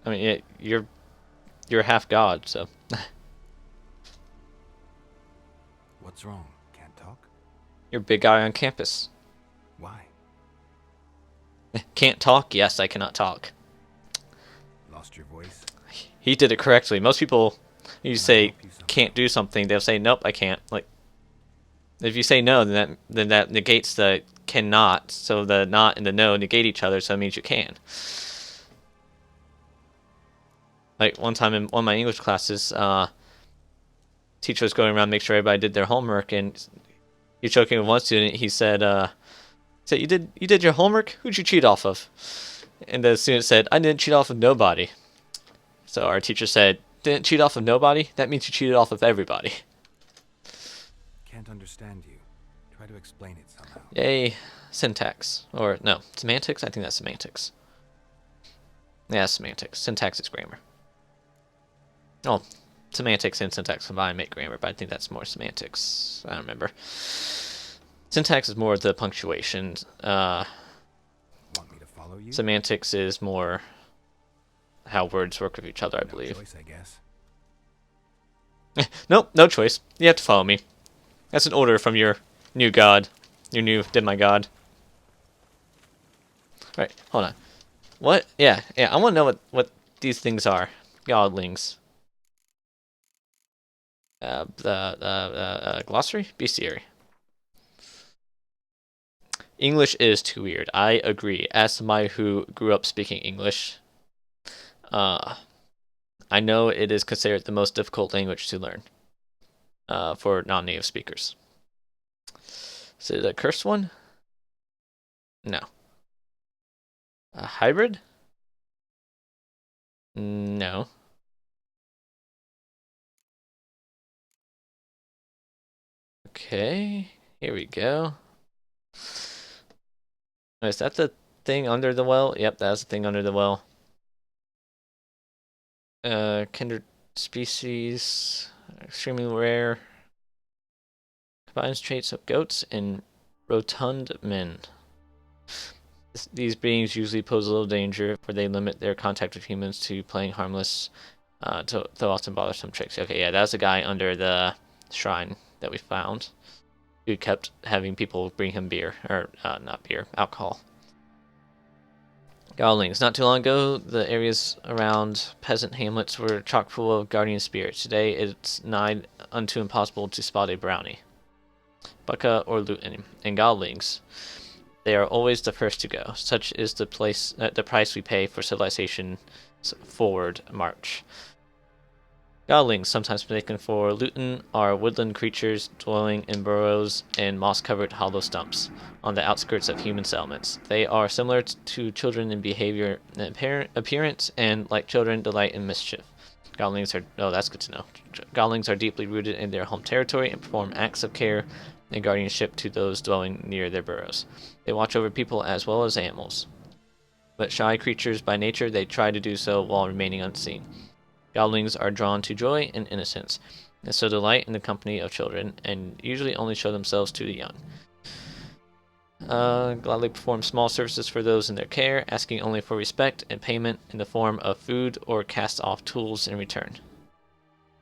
Speaker 1: I mean, you're half god, so.
Speaker 2: What's wrong? Can't talk?
Speaker 1: You're a big guy on campus.
Speaker 2: Why?
Speaker 1: Can't talk? Yes, I cannot talk.
Speaker 2: Lost your voice?
Speaker 1: He did it correctly. Most people, you
Speaker 2: Can I
Speaker 1: say
Speaker 2: help you somehow?
Speaker 1: can't do something, they'll say nope, I can't. Like, if you say no, then that negates the cannot. So the not and the no negate each other, so it means you can. Like one time in one of my English classes, teacher was going around make sure everybody did their homework, and he was joking with one student. He said, "You did your homework? Who'd you cheat off of?" And the student said, "I didn't cheat off of nobody." So our teacher said, "Didn't cheat off of nobody? That means you cheated off of everybody."
Speaker 2: Can't understand you. Try to explain it somehow.
Speaker 1: Yay, syntax. Or, no, semantics? I think that's semantics. Yeah, semantics. Syntax is grammar. Oh, semantics and syntax combined make grammar, but I think that's more semantics. I don't remember. Syntax is more the punctuation.
Speaker 2: Want me to follow you?
Speaker 1: Semantics is more how words work with each other, I
Speaker 2: No
Speaker 1: believe.
Speaker 2: choice, I guess.
Speaker 1: Nope, no choice. You have to follow me. That's an order from your new god. Your new demigod. Right, hold on. What? Yeah, I want to know what these things are. Godlings. The glossary? Bestiary. English is too weird. I agree. As somebody who grew up speaking English, I know it is considered the most difficult language to learn for non-native speakers. Is it a cursed one? No. A hybrid? No. Okay, here we go. Oh, is that the thing under the well? Yep, that's the thing under the well. Kindred species, extremely rare. Combines traits of goats and rotund men. These beings usually pose a little danger, for they limit their contact with humans to playing harmless, to often bothersome tricks. Okay, yeah, that's the guy under the shrine that we found, who kept having people bring him beer, or not beer, alcohol. Godlings. Not too long ago, the areas around peasant hamlets were chock full of guardian spirits. Today, it's nigh unto impossible to spot a brownie, Bucka, or Luton. And Godlings, they are always the first to go. Such is the price we pay for civilization's forward march. Godlings, sometimes mistaken for Luton, are woodland creatures dwelling in burrows and moss-covered hollow stumps on the outskirts of human settlements. They are similar to children in behavior and appearance, and like children, delight in mischief. Godlings are... oh, that's good to know. Godlings are deeply rooted in their home territory and perform acts of care and guardianship to those dwelling near their burrows. They watch over people as well as animals. But shy creatures by nature, they try to do so while remaining unseen. Godlings are drawn to joy and innocence, and so delight in the company of children, and usually only show themselves to the young. Gladly perform small services for those in their care, asking only for respect and payment in the form of food or cast-off tools in return.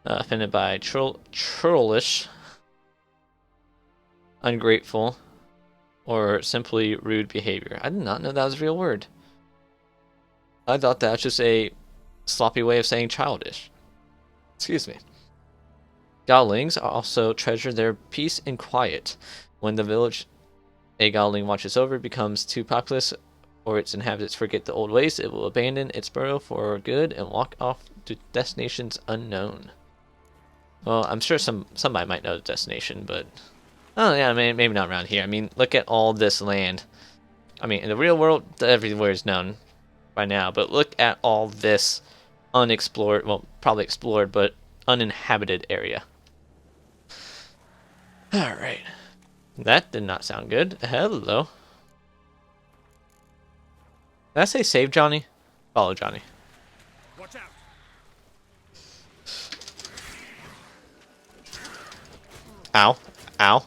Speaker 1: Offended by churlish, ungrateful, or simply rude behavior. I did not know that was a real word. I thought that was just a sloppy way of saying childish. Excuse me. Godlings also treasure their peace and quiet. When the village a Godling watches over becomes too populous or its inhabitants forget the old ways, it will abandon its burrow for good and walk off to destinations unknown. Well, I'm sure somebody might know the destination, but oh yeah, maybe not around here. I mean, look at all this land. I mean, in the real world, everywhere is known by now, but look at all this unexplored, well, probably explored, but uninhabited area. Alright. That did not sound good. Hello. Did I say save Johnny? Follow Johnny.
Speaker 3: Watch out!
Speaker 1: Ow. Ow.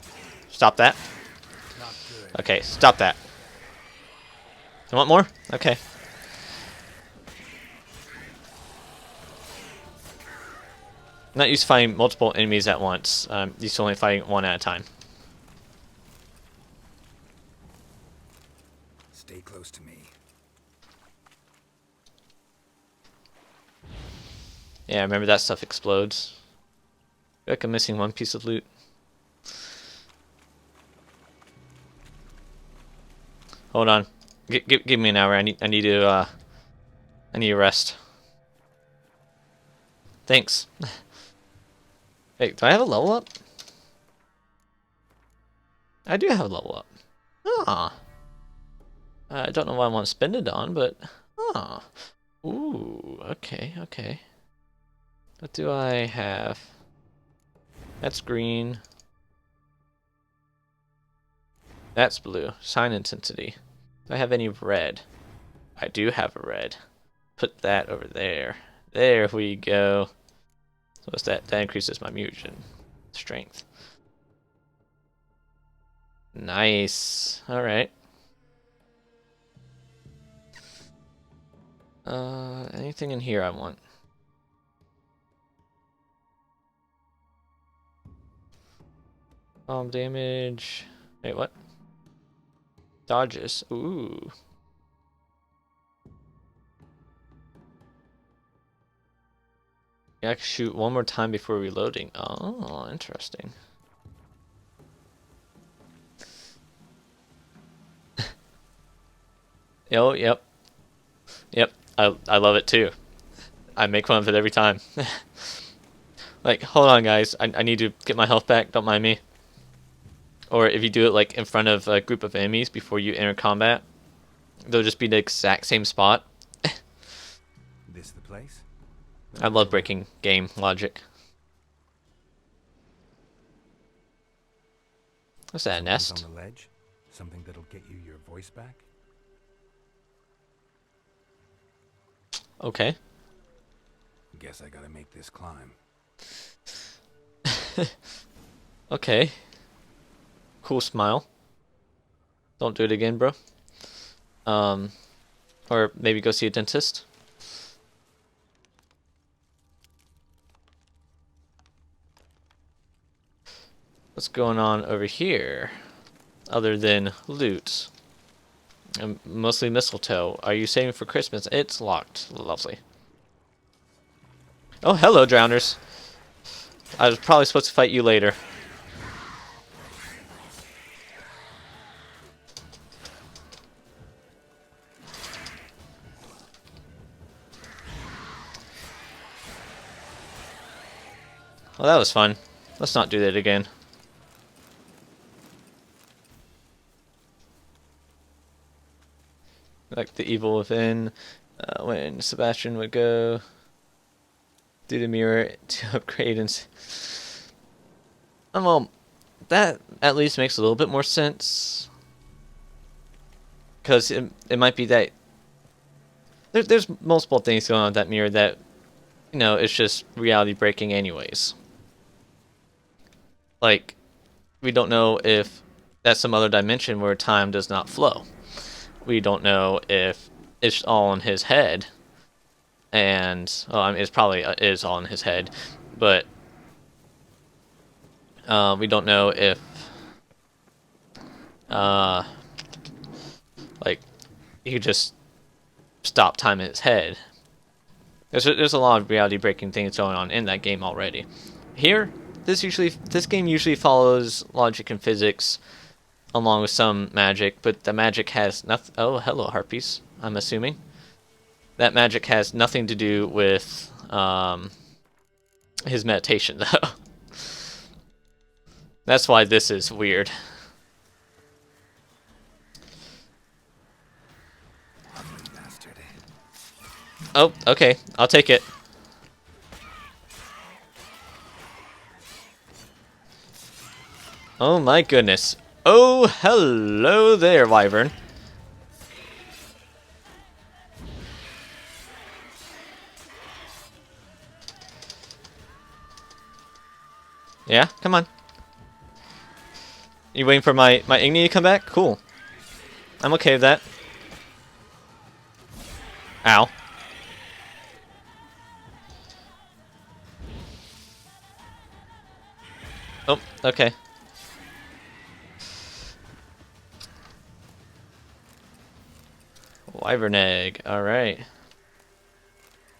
Speaker 1: Stop that.
Speaker 3: Not good.
Speaker 1: Okay, stop that. You want more? Okay. Not used to fighting multiple enemies at once. Used to only fighting one at a time.
Speaker 2: Stay close to me.
Speaker 1: Yeah, remember that stuff explodes. I feel like I'm missing one piece of loot. Hold on. Give me an hour. I need to rest. Thanks. Hey, do I have a level up? I do have a level up. Ah. I don't know what I want to spend it on, but ah. Ooh, okay, okay. What do I have? That's green. That's blue. Sign intensity. Do I have any red? I do have a red. Put that over there. There we go. So what's that? That increases my mutagen strength. Nice. Alright. Anything in here I want? Bomb damage. Wait, what? Dodges. Ooh. I can shoot one more time before reloading. Oh, interesting. Oh, yep. Yep, I love it too. I make fun of it every time. Like, hold on guys, I need to get my health back, don't mind me. Or if you do it like in front of a group of enemies before you enter combat, they'll just be the exact same spot.
Speaker 2: This the place?
Speaker 1: I love breaking game logic. What's that, a nest?
Speaker 2: On the ledge? Something that'll get you your voice back?
Speaker 1: Okay.
Speaker 2: Guess I gotta make this climb.
Speaker 1: Okay. Cool smile. Don't do it again, bro. Or maybe go see a dentist. What's going on over here? Other than loot. Mostly mistletoe. Are you saving for Christmas? It's locked. Lovely. Oh, hello, drowners. I was probably supposed to fight you later. Well, that was fun. Let's not do that again. Like the evil within, when Sebastian would go through the mirror to upgrade and... well, that at least makes a little bit more sense. Because it might be that... There's multiple things going on with that mirror that, you know, it's just reality breaking anyways. Like, we don't know if that's some other dimension where time does not flow. We don't know if it's all in his head, and well, I mean, it's probably is all in his head, but we don't know if like he could just stop time in his head. There's a lot of reality breaking things going on in that game already. Here, this game usually follows logic and physics, along with some magic, but the magic has nothing. Oh, hello, harpies. I'm assuming that magic has nothing to do with his meditation, though. That's why this is weird. Oh, okay. I'll take it. Oh my goodness. Oh, hello there, Wyvern. Yeah, come on. You waiting for my Igni to come back? Cool. I'm okay with that. Ow. Oh, okay. Wyvern egg, alright.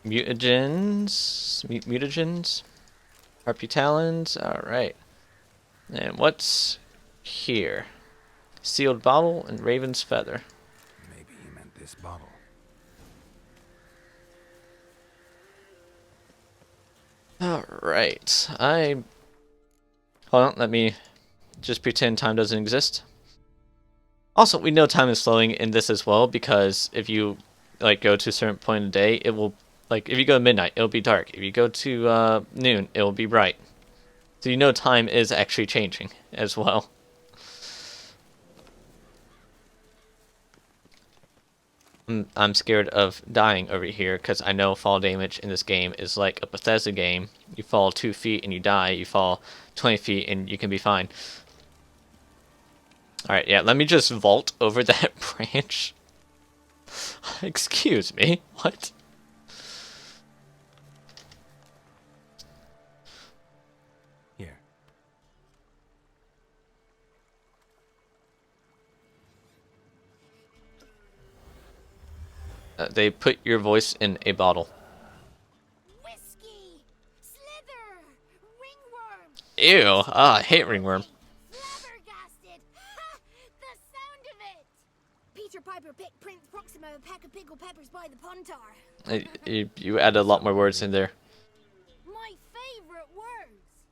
Speaker 1: Mutagens? Mutagens? Harpy talons, alright. And what's here? Sealed bottle and raven's feather.
Speaker 2: Maybe he meant this bottle.
Speaker 1: Alright, hold on, let me just pretend time doesn't exist. Also, we know time is slowing in this as well, because if you like go to a certain point of the day, it will, like, if you go to midnight, it'll be dark. If you go to noon, it will be bright. So you know time is actually changing as well. I'm scared of dying over here, because I know fall damage in this game is like a Bethesda game. You fall 2 feet and you die, you fall 20 feet and you can be fine. Alright, yeah, let me just vault over that branch. Excuse me, what?
Speaker 2: Here.
Speaker 1: They put your voice in a bottle.
Speaker 4: Whiskey! Slither! Ringworm!
Speaker 1: Ew, I hate ringworm.
Speaker 4: Flabbergasted! Ha! The sound of it! Peter Piper picked Prince Proximo a pack of pickled peppers by the Pontar.
Speaker 1: You added a lot more words in there.
Speaker 4: My favorite words!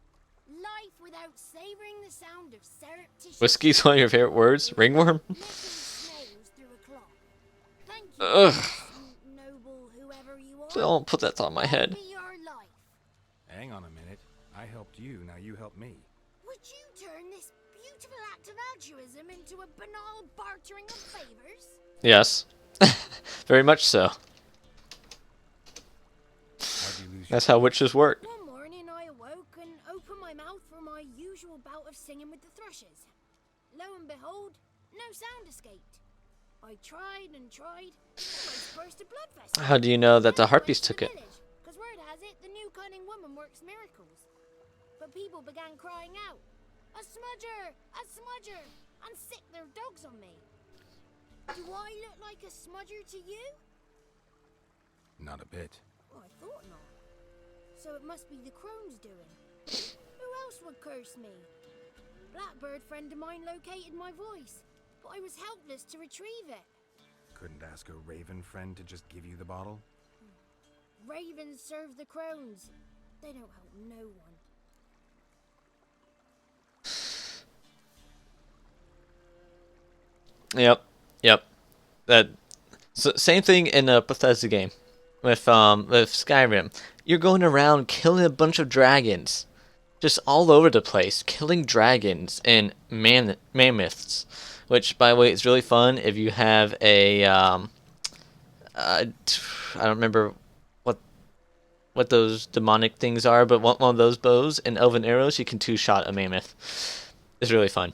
Speaker 4: Life without savoring the sound of surreptitious...
Speaker 1: Whiskey's one of your favorite words? Ringworm?
Speaker 4: licking snails through a clock. Thank you,
Speaker 1: Ugh.
Speaker 4: noble whoever you are.
Speaker 1: Don't put that on my head.
Speaker 4: Be your life.
Speaker 2: Hang on a minute. I helped you, now you help me.
Speaker 4: Would you turn this beautiful act of altruism into a banal bartering of favors?
Speaker 1: Yes. Very much so.
Speaker 2: How'd you lose
Speaker 1: That's how witches work.
Speaker 4: One morning I awoke and opened my mouth for my usual bout of singing with the thrushes. Lo and behold, no sound escaped. I tried and tried, almost burst a blood vessel.
Speaker 1: How do you know that the harpies took it?
Speaker 4: Because word has it, the new cunning woman works miracles. But people began crying out, "A smudger! A smudger!" and sick their dogs on me. Do I look like a smudger to you?
Speaker 2: Not a bit.
Speaker 4: Well, I thought not. So it must be the crone's doing. Who else would curse me? Blackbird friend of mine located my voice, but I was helpless to retrieve it.
Speaker 2: Couldn't ask a raven friend to just give you the bottle?
Speaker 4: Ravens serve the crones. They don't help no one.
Speaker 1: Yep, yep. That same thing in a Bethesda game with Skyrim. You're going around killing a bunch of dragons, just all over the place, killing dragons and mammoths. Which, by the way, is really fun if you have a I don't remember what those demonic things are, but one of those bows and elven arrows, you can two-shot a mammoth. It's really fun.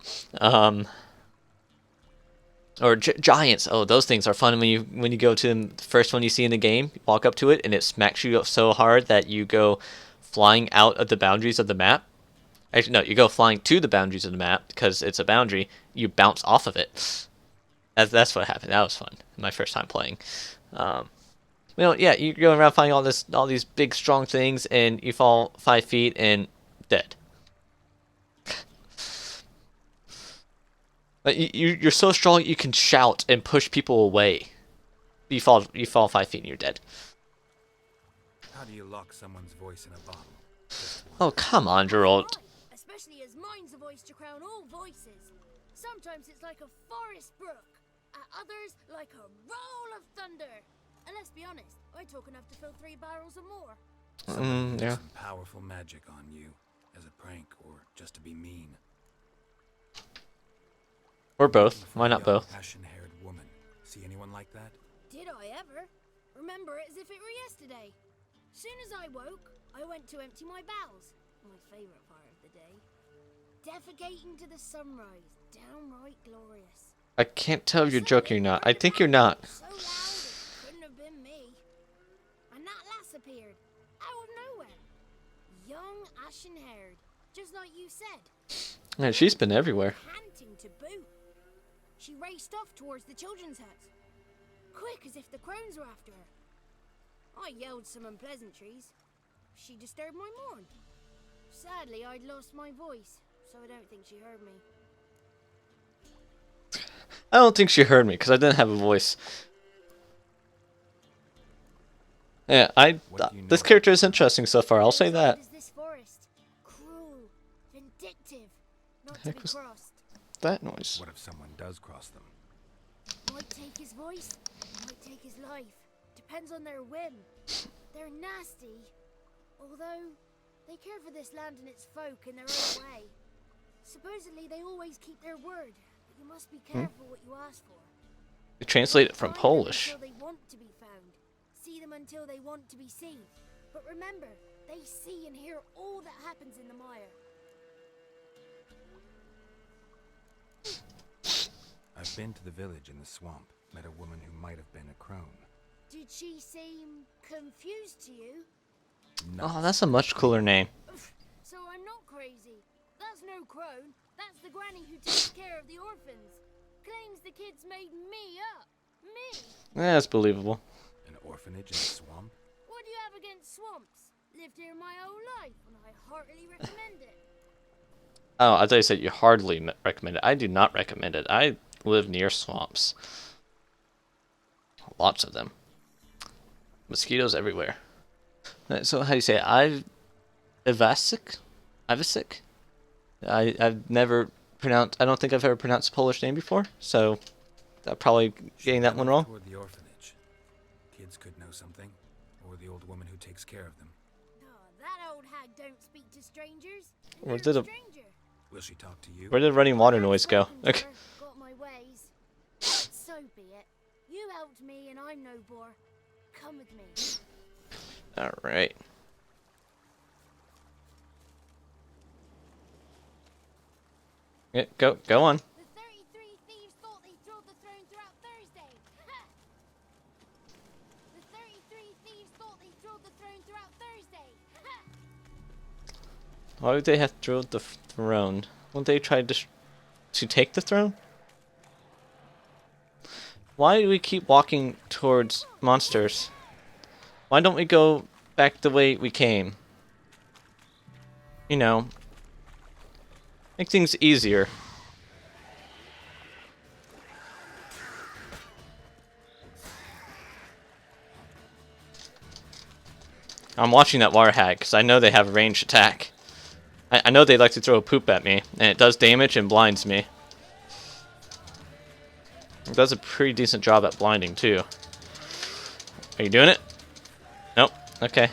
Speaker 1: Or giants. Oh, those things are fun when you go to them. The first one you see in the game, you walk up to it and it smacks you up so hard that you go flying out of the boundaries of the map. Actually, no, you go flying to the boundaries of the map because it's a boundary. You bounce off of it. That's what happened. That was fun. My first time playing. Yeah, you go around finding all these big strong things, and you fall 5 feet and dead. You're so strong you can shout and push people away. You fall 5 feet and you're dead.
Speaker 2: How do you lock someone's voice in a bottle?
Speaker 1: Oh, come on, Gerald.
Speaker 4: Right, especially as mine's a voice to crown all voices. Sometimes it's like a forest brook, at others like a roll of thunder. And let's be honest, I talk enough to fill 3 barrels or more.
Speaker 1: Yeah.
Speaker 2: Some powerful magic on you, as a prank or just to be mean.
Speaker 1: Or both. Why not both?
Speaker 2: Ashen-haired woman. See anyone like that?
Speaker 4: Did I ever? Remember it as if it were yesterday. Soon as I woke, I went to empty my bowels. My favorite part of the day. Defecating to the sunrise. Downright glorious.
Speaker 1: I can't tell if you're joking or not. I think you're not.
Speaker 4: So loud it couldn't have been me. And that lass appeared, out of nowhere. Young, ashen-haired, just like you said.
Speaker 1: Man, she's been everywhere.
Speaker 4: Panting to boot. She raced off towards the children's hut, quick as if the crones were after her. I yelled some unpleasantries. She disturbed my morn. Sadly, I'd lost my voice, so I don't think she heard me.
Speaker 1: I don't think she heard me because I didn't have a voice. Yeah, this character is interesting so far. I'll say that.
Speaker 4: Is this forest cruel, vindictive, not to
Speaker 1: Heck
Speaker 4: be
Speaker 1: was
Speaker 4: crossed?
Speaker 1: that noise?
Speaker 2: What if someone does cross them?
Speaker 4: Might take his voice, might take his life. Depends on their whim. They're nasty, although they care for this land and its folk in their own way. Supposedly they always keep their word, but you must be careful what you ask for.
Speaker 1: You translate it from
Speaker 4: Find them
Speaker 1: Polish.
Speaker 4: until they want to be found. See them until they want to be seen. But remember, they see and hear all that happens in the mire.
Speaker 2: I've been to the village in the swamp, met a woman who might have been a crone.
Speaker 4: Did she seem confused to you?
Speaker 1: Oh, that's a much cooler name.
Speaker 4: So I'm not crazy. That's no crone. That's the granny who takes care of the orphans. Claims the kids made me up. Me?
Speaker 1: Yeah, that's believable.
Speaker 2: An orphanage in the swamp?
Speaker 4: What do you have against swamps? Lived here my whole life, and I heartily recommend it.
Speaker 1: Oh, I thought you said you hardly recommend it. I do not recommend it. I live near swamps. Lots of them. Mosquitoes everywhere. So how do you say it? Ivasic? I've never pronounced. I don't think I've ever pronounced a Polish name before, so I'm probably getting that one wrong.
Speaker 2: Toward the orphanage. Kids could know something, or the old woman who takes care of them.
Speaker 4: Oh, that old hag don't speak to strangers.
Speaker 1: Or
Speaker 4: You're
Speaker 1: did
Speaker 4: a
Speaker 1: a-
Speaker 4: stranger.
Speaker 2: Will she talk to you?
Speaker 1: Where did running water noise go?
Speaker 4: Spoken
Speaker 1: Okay.
Speaker 4: for, got my ways. So be it. You helped me, and I'm no bore. Come with me.
Speaker 1: All right. Yeah, go on.
Speaker 4: The 33 thieves thought they thrilled the throne throughout Thursday. The 33 thieves thought they thrilled the throne throughout Thursday.
Speaker 1: Why would they have drilled the throne? Won't they try to take the throne? Why do we keep walking towards monsters? Why don't we go back the way we came? You know, make things easier. I'm watching that water hag because I know they have a ranged attack. I know they like to throw a poop at me, and it does damage and blinds me. It does a pretty decent job at blinding too. Are you doing it? Nope. Okay.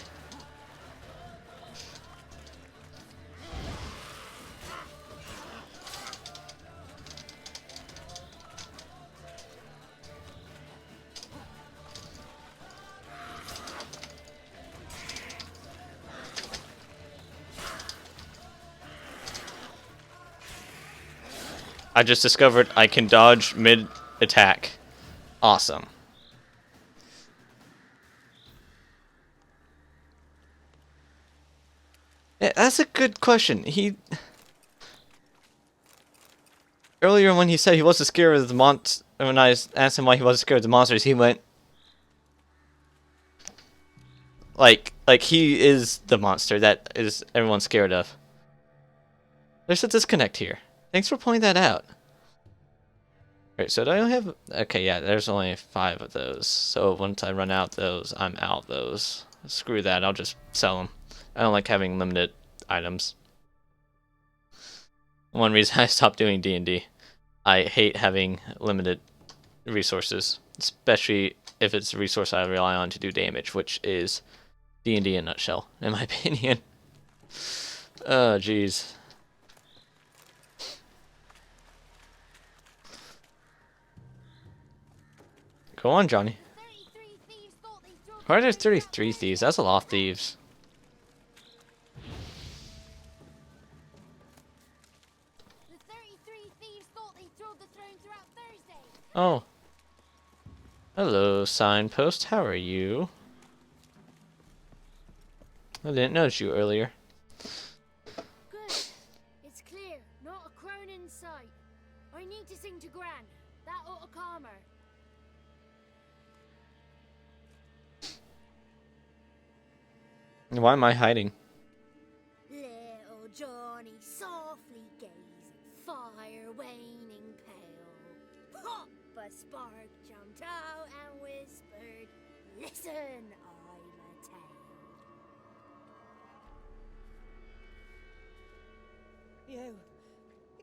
Speaker 1: I just discovered I can dodge mid-attack. Awesome. Yeah, that's a good question. Earlier when he said he wasn't scared of the when I asked him why he wasn't scared of the monsters, he went like he is the monster that is everyone's scared of. There's a disconnect here. Thanks for pointing that out. Alright, so do I only have... Okay, yeah, there's only 5 of those. So once I run out those, I'm out those. Screw that, I'll just sell them. I don't like having limited items. One reason I stopped doing D&D. I hate having limited resources. Especially if it's a resource I rely on to do damage, which is D&D in a nutshell, in my opinion. Oh, jeez. Go on, Johnny. Why are there 33 thieves? That's a lot of thieves.
Speaker 5: The 33 thieves thought they threw the throne throughout Thursday.
Speaker 1: Oh. Hello, signpost. How are you? I didn't notice you earlier.
Speaker 5: Good. It's clear. Not a crone in sight. I need to sing to Gran. That ought to calm her.
Speaker 1: Why am I hiding?
Speaker 4: Little Johnny softly gazing, fire waning pale. Pop! A spark jumped out and whispered, "Listen, I'm a tale."
Speaker 6: You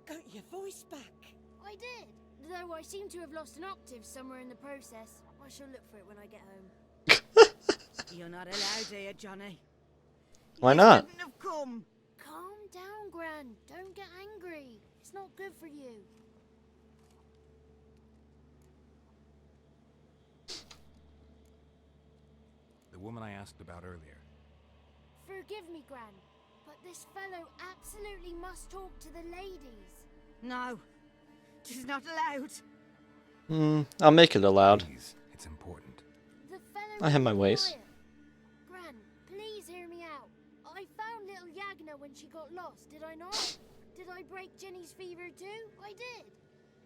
Speaker 6: got your voice back.
Speaker 5: I did, though I seem to have lost an octave somewhere in the process. I shall look for it when I get home.
Speaker 6: You're not allowed here, Johnny.
Speaker 1: Why
Speaker 6: You
Speaker 1: not?
Speaker 6: shouldn't have come.
Speaker 5: Calm down, Gran. Don't get angry. It's not good for you.
Speaker 2: The woman I asked about earlier.
Speaker 5: Forgive me, Gran, but this fellow absolutely must talk to the ladies.
Speaker 6: No, she's not allowed.
Speaker 1: I'll make it allowed.
Speaker 2: Please, it's important.
Speaker 5: The fellow
Speaker 1: I have my
Speaker 5: was
Speaker 1: ways.
Speaker 5: quiet. Gran, please hear me out. I found little Yagna when she got lost, did I not? Did I break Jenny's fever too? I did.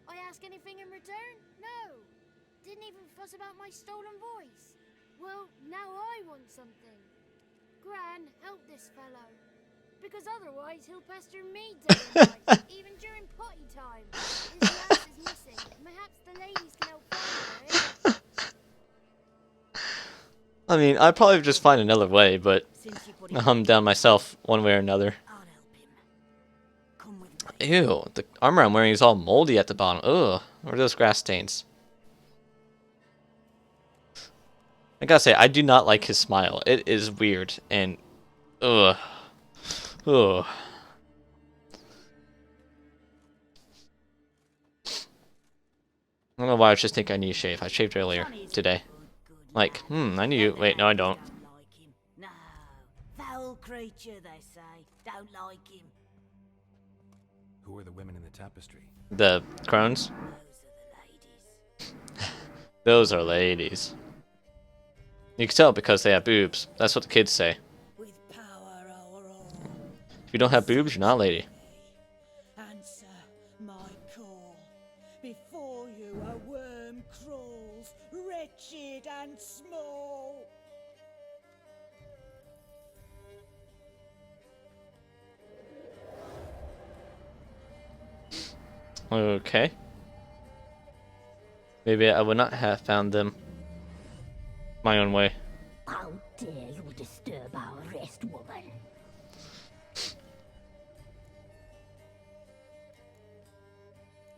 Speaker 5: I ask anything in return? No. Didn't even fuss about my stolen voice. Well, now I want something. Gran, help this fellow. Because otherwise he'll pester me day and night, even during potty time. His ass is missing. Perhaps the ladies can help find her, eh?
Speaker 1: I mean, I'd probably just find another way, but
Speaker 6: Since you put it
Speaker 1: I'm down myself one way or another.
Speaker 6: I'll help him. Come with me.
Speaker 1: Ew, the armor I'm wearing is all moldy at the bottom. Ugh, what are those grass stains? I gotta say, I do not like his smile. It is weird and ugh. Ugh. I don't know why I was just thinking I need to shave. I shaved earlier
Speaker 6: Johnny's
Speaker 1: today.
Speaker 6: good
Speaker 1: Like,
Speaker 6: lad.
Speaker 1: I knew. Wait, no, I don't.
Speaker 6: Like him. No, foul creature, they say. Don't like him.
Speaker 2: Who are the women in the tapestry?
Speaker 1: The crones?
Speaker 6: Those are the ladies.
Speaker 1: Those are ladies. You can tell because they have boobs. That's what the kids say.
Speaker 6: With power over all.
Speaker 1: If you don't have boobs, you're not a lady.
Speaker 6: Answer my call. Before you a worm crawl. wretched and small.
Speaker 1: Okay. Maybe I would not have found them my own way.
Speaker 7: How dare you disturb our rest, woman?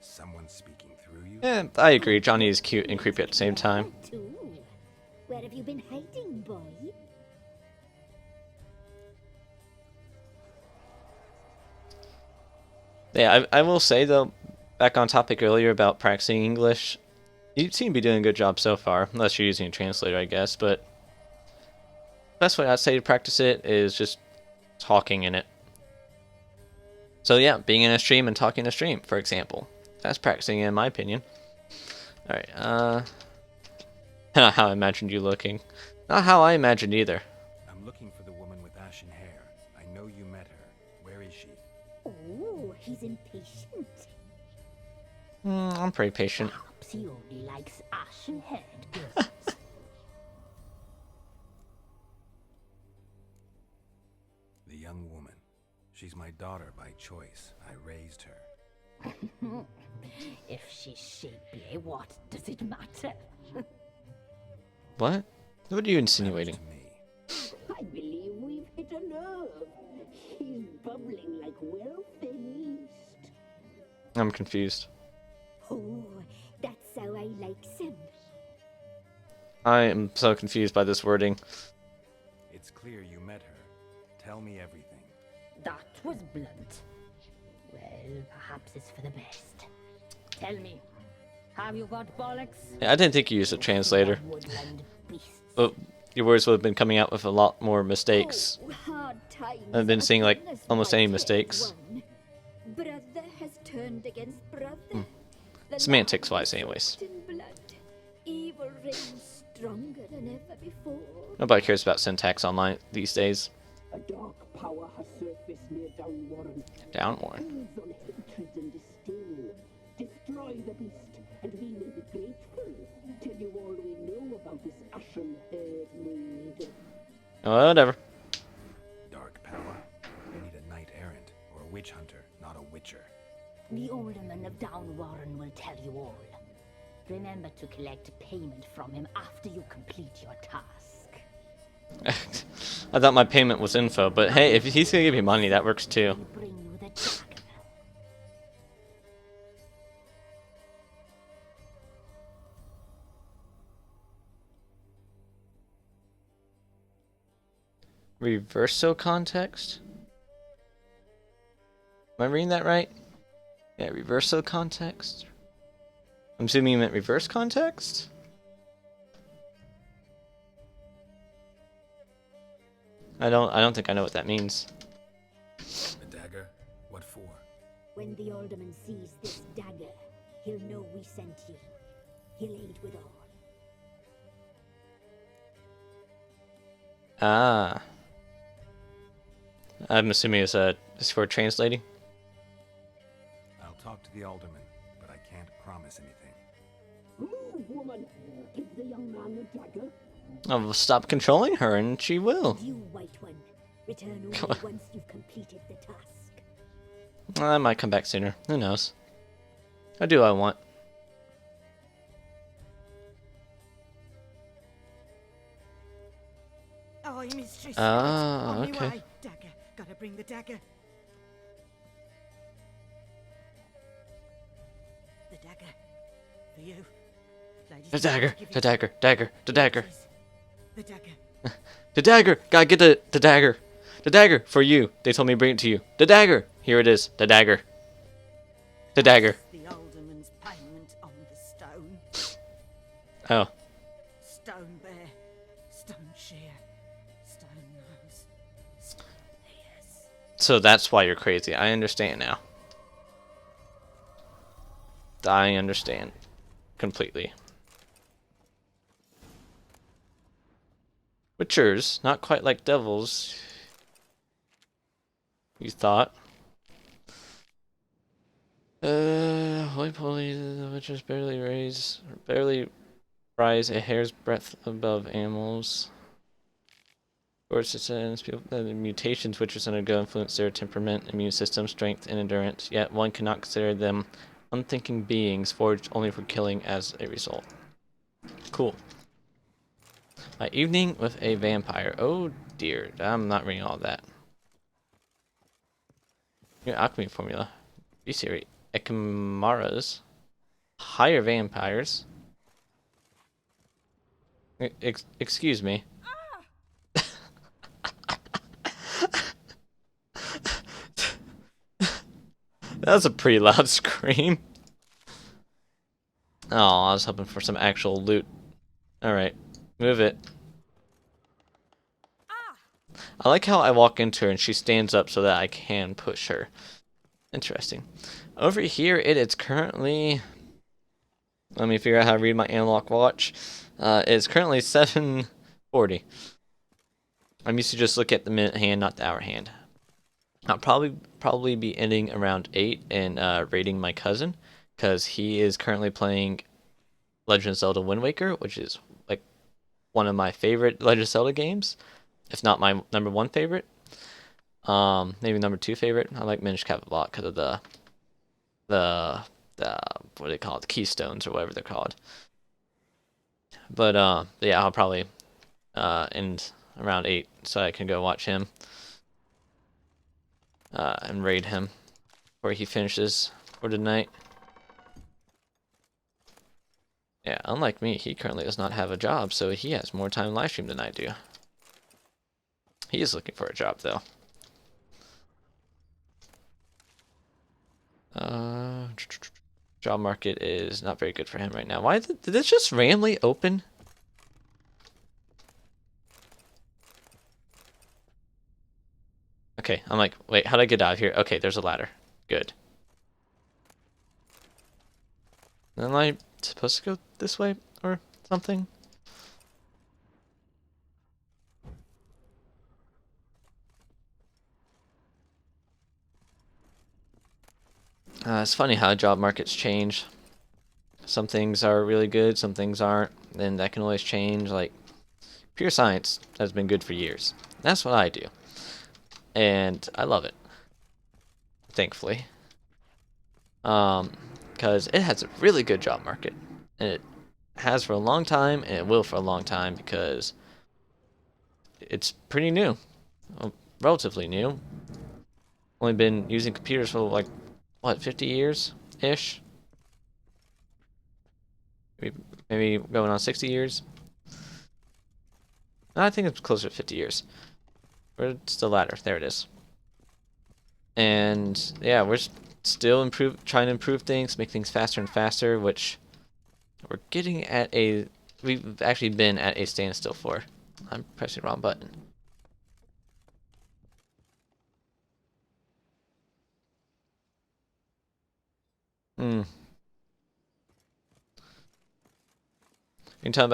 Speaker 2: Someone speaking through you?
Speaker 1: Yeah, I agree. Johnny is cute and creepy at the same time.
Speaker 7: Too. Where have you been hiding, boy?
Speaker 1: Yeah, I will say though, back on topic earlier about practicing English, you seem to be doing a good job so far, unless you're using a translator, I guess, but best way I'd say to practice it is just talking in it. So yeah, being in a stream and talking in a stream, for example. That's practicing in my opinion. Alright, not how I imagined you looking. Not how I imagined either.
Speaker 2: I'm looking for the woman with ashen hair. I know you met her. Where is she?
Speaker 7: Oh, he's impatient.
Speaker 1: I'm pretty patient.
Speaker 7: Perhaps he only likes ashen-haired girls.
Speaker 2: The young woman. She's my daughter by choice. I raised her.
Speaker 7: If she's shapely, what does it matter?
Speaker 1: What? What are you
Speaker 2: Matters
Speaker 1: insinuating?
Speaker 2: to me.
Speaker 7: I believe we've hit a nerve. He's bubbling like well-fed yeast.
Speaker 1: I'm confused.
Speaker 7: Oh, that's how I likes him.
Speaker 1: I am so confused by this wording.
Speaker 2: It's clear you met her. Tell me everything.
Speaker 7: That was blunt. Well, perhaps it's for the best. Tell me, have you got bollocks?
Speaker 1: Yeah, I didn't think you used a translator.
Speaker 7: Woodland beasts.
Speaker 1: But your words would have been coming out with a lot more mistakes.
Speaker 8: Oh, hard times
Speaker 1: I've been seeing like
Speaker 8: upon us,
Speaker 1: almost
Speaker 8: my
Speaker 1: any
Speaker 8: dear
Speaker 1: mistakes.
Speaker 8: one. Brother has turned against brother. The
Speaker 1: Semantics
Speaker 8: land
Speaker 1: wise,
Speaker 8: is
Speaker 1: anyways.
Speaker 8: soaked in blood. Evil reigns stronger than ever before.
Speaker 1: Nobody cares about syntax online these days.
Speaker 9: A dark power has surfaced near Downwarren.
Speaker 1: Downwarren.
Speaker 9: Feeds on hatred and disdain. Destroy the beast, and we will be grateful. Tell you all we know about this ashen-haired maid.
Speaker 1: Whatever.
Speaker 2: Dark power. I need a knight errant or a witch hunter, not a witcher.
Speaker 7: The alderman of Downwarren will tell you all. Remember to collect payment from him after you complete your task.
Speaker 1: I thought my payment was info, but hey, if he's gonna give you money, that works too.
Speaker 7: He'll bring you the dagger.
Speaker 1: Reverso context? Am I reading that right? Yeah, reverso context. I'm assuming you meant reverse context? I don't think I know what that means.
Speaker 2: A dagger? What for?
Speaker 7: When the alderman sees this dagger, he'll know we sent you. He'll aid with all.
Speaker 1: Ah. I'm assuming it's for translating.
Speaker 2: I'll talk to the alderman, but I can't promise anything.
Speaker 9: Move, woman! Give the young man the dagger.
Speaker 1: I'll stop controlling her and she will.
Speaker 7: You, White One, return
Speaker 1: Come
Speaker 7: only
Speaker 1: on.
Speaker 7: once you've completed the task.
Speaker 1: I might come back sooner. Who knows? I do what I want.
Speaker 6: Oh, mistress.
Speaker 1: Ah,
Speaker 6: on me
Speaker 1: okay.
Speaker 6: way. Dagger. Gotta bring the dagger. The dagger. For you. Ladies,
Speaker 1: The dagger,
Speaker 6: give you-
Speaker 1: the dagger, dagger, the dagger.
Speaker 6: The dagger.
Speaker 1: The dagger! Gotta get the dagger. The dagger for you. They told me to bring it to you. The dagger! Here it is. The dagger. The dagger.
Speaker 6: The alderman's payment on the stone.
Speaker 1: Oh.
Speaker 6: Stone bear. Stone shear. Stone nose. Stone ears.
Speaker 1: So that's why you're crazy. I understand now. I understand. Completely. Witchers, not quite like devils. You thought. Holy poly, the witchers barely raise, barely rise a hair's breadth above animals. Of course, the mutations which undergo influence their temperament, immune system, strength, and endurance. Yet one cannot consider them unthinking beings forged only for killing as a result. Cool. My evening with a vampire. Oh dear, I'm not reading all that. Your alchemy formula. Be serious. Ekamaras. Higher vampires. Excuse me. That was a pretty loud scream. Oh, I was hoping for some actual loot. Alright, move it. I like how I walk into her and she stands up so that I can push her. Interesting. Over here, it is currently... Let me figure out how to read my analog watch. It's currently 7:40. I'm used to just look at the minute hand, not the hour hand. I'll probably be ending around 8 and raiding my cousin, because he is currently playing Legend of Zelda Wind Waker, which is like one of my favorite Legend of Zelda games, if not my #1 favorite. Maybe #2 favorite. I like Minish Cap a lot because of the what do they call it? The keystones or whatever they're called. But yeah, I'll probably end around 8 so I can go watch him and raid him before he finishes for tonight. Yeah, unlike me, he currently does not have a job, so he has more time live stream than I do. He is looking for a job though. Job market is not very good for him right now. Why did this just randomly open? Okay, I'm like, wait, how did I get out of here? Okay, there's a ladder. Good. Am I supposed to go this way or something? It's funny how job markets change. Some things are really good, some things aren't, and that can always change. Like, pure science has been good for years. That's what I do. And I love it. Thankfully. Because it has a really good job market. And it has for a long time, and it will for a long time, because it's pretty new. Well, relatively new. Only been using computers for like, what, 50 years-ish? Maybe going on 60 years? I think it's closer to 50 years. Where's the ladder? There it is. And yeah, we're still trying to improve things, make things faster and faster, which we're getting at we've actually been at a standstill for. I'm pressing the wrong button. You can talk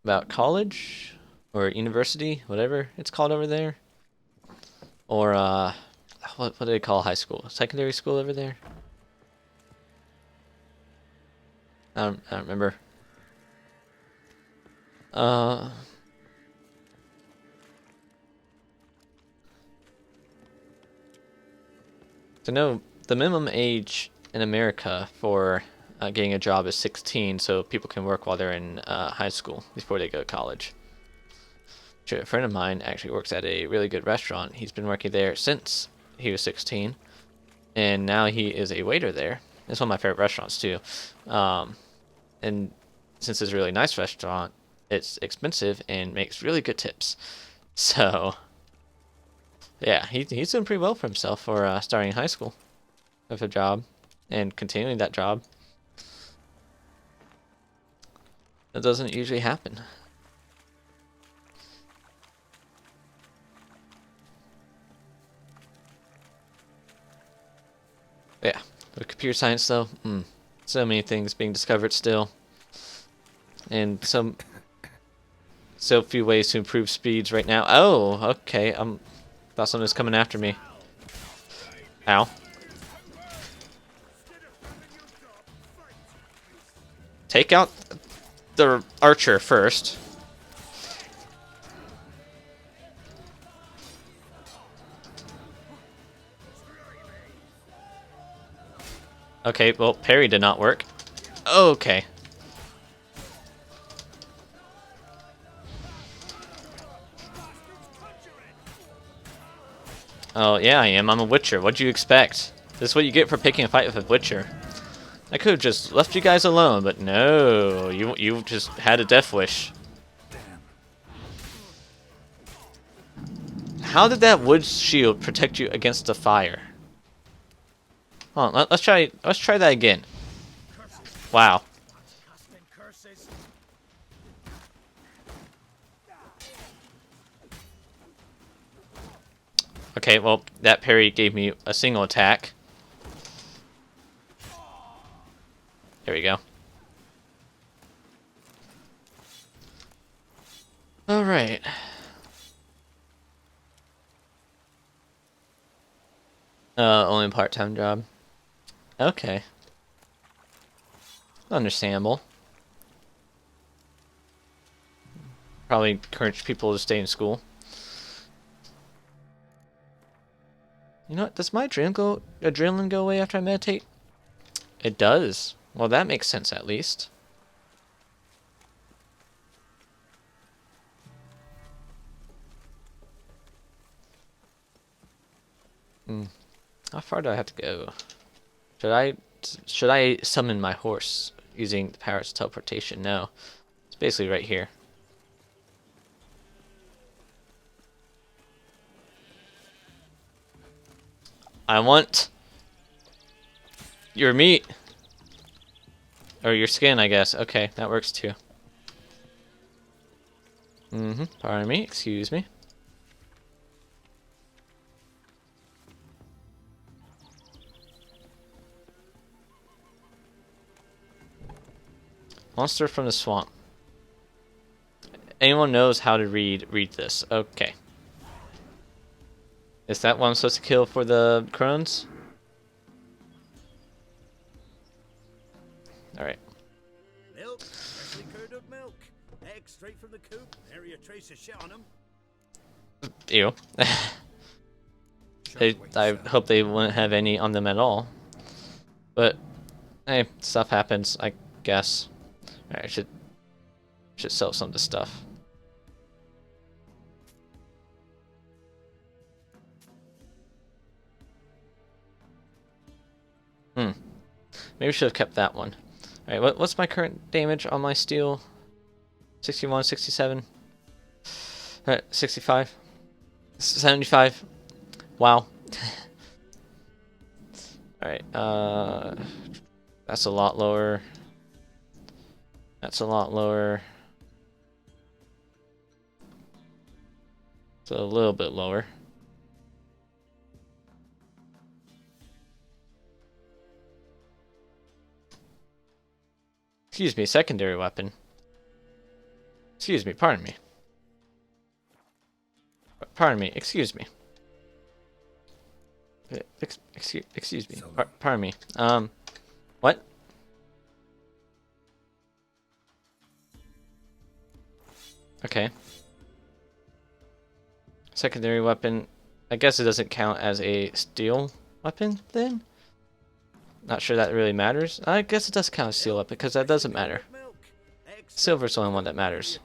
Speaker 1: about college or university, whatever it's called over there, or what do they call high school? Secondary school over there? I don't remember. So no, the minimum age in America for getting a job is 16, so people can work while they're in high school before they go to college. A friend of mine actually works at a really good restaurant. He's been working there since he was 16, and now he is a waiter there. It's one of my favorite restaurants too. And since it's a really nice restaurant, it's expensive and makes really good tips. So yeah, he's doing pretty well for himself for starting in high school with a job and continuing that job. That doesn't usually happen. Yeah, with computer science though, so many things being discovered still, and so few ways to improve speeds right now. Oh, okay, thought someone was coming after me. Ow. Take out. the archer first. Okay, well, parry did not work. Okay. Oh, yeah, I am. I'm a Witcher. What'd you expect? This is what you get for picking a fight with a Witcher. I could have just left you guys alone, but no. You just had a death wish. How did that wood shield protect you against the fire? Hold on, let's try that again. Wow. Okay, well, that parry gave me a single attack. There we go. Alright. Only a part-time job. Okay. Understandable. Probably encourage people to stay in school. You know what? Does my adrenaline go away after I meditate? It does. Well, that makes sense at least. How far do I have to go? Should I summon my horse using the power of teleportation? No. It's basically right here. I want your meat. Or your skin, I guess. Okay, that works too. Pardon me, excuse me. Monster from the swamp. Anyone knows how to read this. Okay. Is that what I'm supposed to kill for the crones? Alright.
Speaker 3: Milk, freshly curdled milk. Eggs straight from the coop. Area trace of shit on them.
Speaker 1: Ew. I hope they wouldn't have any on them at all. But, hey, stuff happens, I guess. Alright, I should sell some of the stuff. Maybe I should have kept that one. Alright, what's my current damage on my steel? 61, 67. Alright, 65. 75. Wow. Alright, that's a lot lower. That's a lot lower. So a little bit lower. Excuse me, secondary weapon. Excuse me, pardon me. Pardon me, excuse me. Excuse me, pardon me. What? Okay. Secondary weapon. I guess it doesn't count as a steel weapon then? Not sure that really matters. I guess it does count as steel weapon because that doesn't matter. Silver's the only one that matters.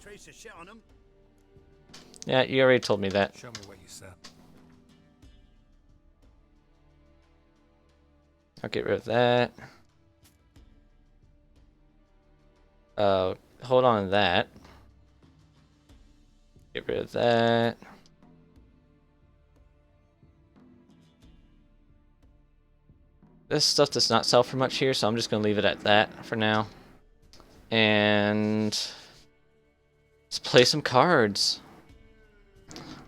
Speaker 1: Yeah, you already told me that.
Speaker 2: Show me what you said.
Speaker 1: I'll get rid of that. Hold on to that. Get rid of that. This stuff does not sell for much here, so I'm just going to leave it at that for now. And let's play some cards.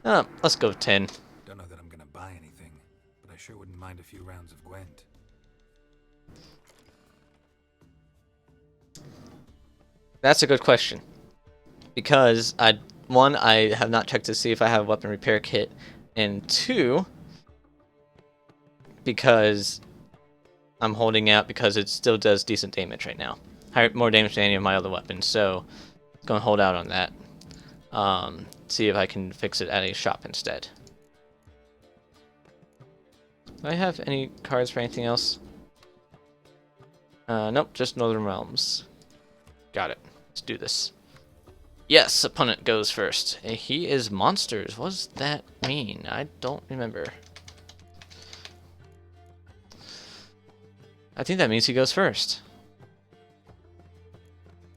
Speaker 1: Let's go 10.
Speaker 2: Don't know that I'm gonna buy anything, but I sure wouldn't mind a few rounds of Gwent.
Speaker 1: That's a good question. Because one, I have not checked to see if I have a weapon repair kit, and two, because I'm holding out because it still does decent damage right now. more damage than any of my other weapons. So, gonna hold out on that. See if I can fix it at a shop instead. Do I have any cards for anything else? Nope, just Northern Realms. Got it. Let's do this. Yes, opponent goes first. He is monsters. What does that mean? I don't remember. I think that means he goes first.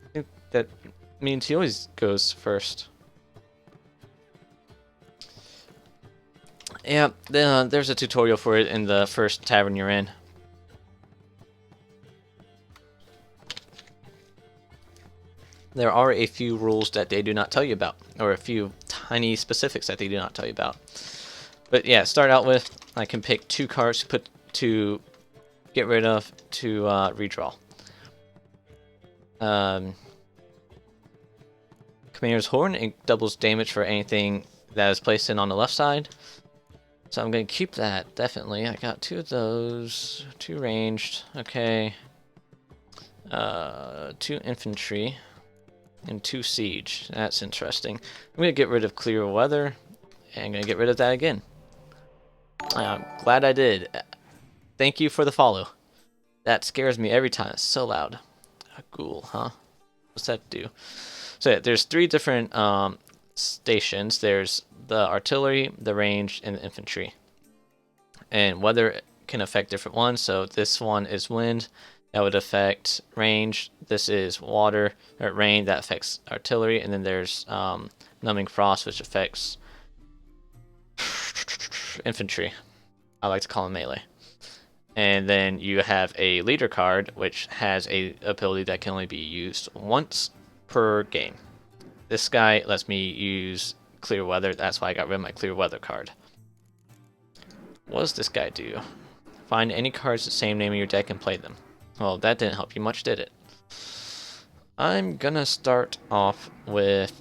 Speaker 1: I think that means he always goes first. Yeah, there's a tutorial for it in the first tavern you're in. There are a few rules that they do not tell you about, or a few tiny specifics that they do not tell you about. But yeah, start out with, I can pick 2 cards to put to get rid of to redraw. Commander's Horn, it doubles damage for anything that is placed in on the left side. So I'm going to keep that, definitely. I got 2 of those, 2 ranged, okay. 2 infantry, and 2 siege. That's interesting. I'm going to get rid of Clear Weather, and I'm going to get rid of that again. I'm glad I did. Thank you for the follow. That scares me every time. It's so loud. A ghoul, huh? What's that do? So yeah, there's 3 different stations. There's the artillery, the range, and the infantry. And weather can affect different ones. So this one is wind. That would affect range. This is water or rain. That affects artillery. And then there's numbing frost, which affects infantry. I like to call them melee. And then you have a leader card, which has a ability that can only be used once per game. This guy lets me use Clear Weather. That's why I got rid of my Clear Weather card. What does this guy do? Find any cards the same name in your deck and play them. Well, that didn't help you much, did it? I'm gonna start off with...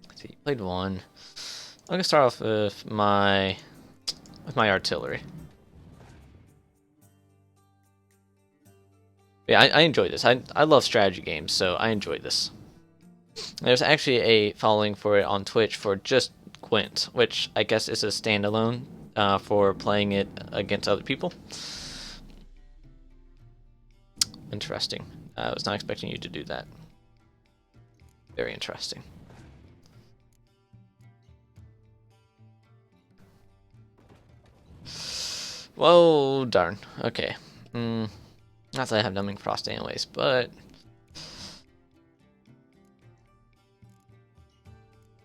Speaker 1: Let's see, you played 1. I'm gonna start off with my artillery. Yeah, I enjoy this. I love strategy games, so I enjoy this. There's actually a following for it on Twitch for just Gwent, which I guess is a standalone for playing it against other people. Interesting. I was not expecting you to do that. Very interesting. Whoa, darn. Okay. Not that I have Numbing Frost anyways, but...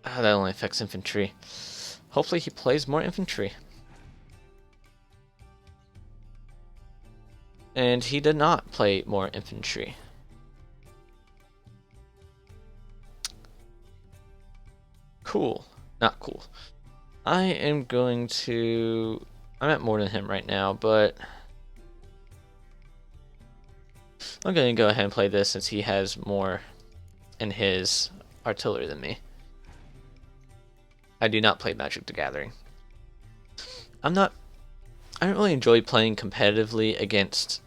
Speaker 1: that only affects infantry. Hopefully he plays more infantry. And he did not play more infantry. Cool. Not cool. I am going to... I'm at more than him right now, but... I'm going to go ahead and play this since he has more in his artillery than me. I do not play Magic the Gathering. I don't really enjoy playing competitively against...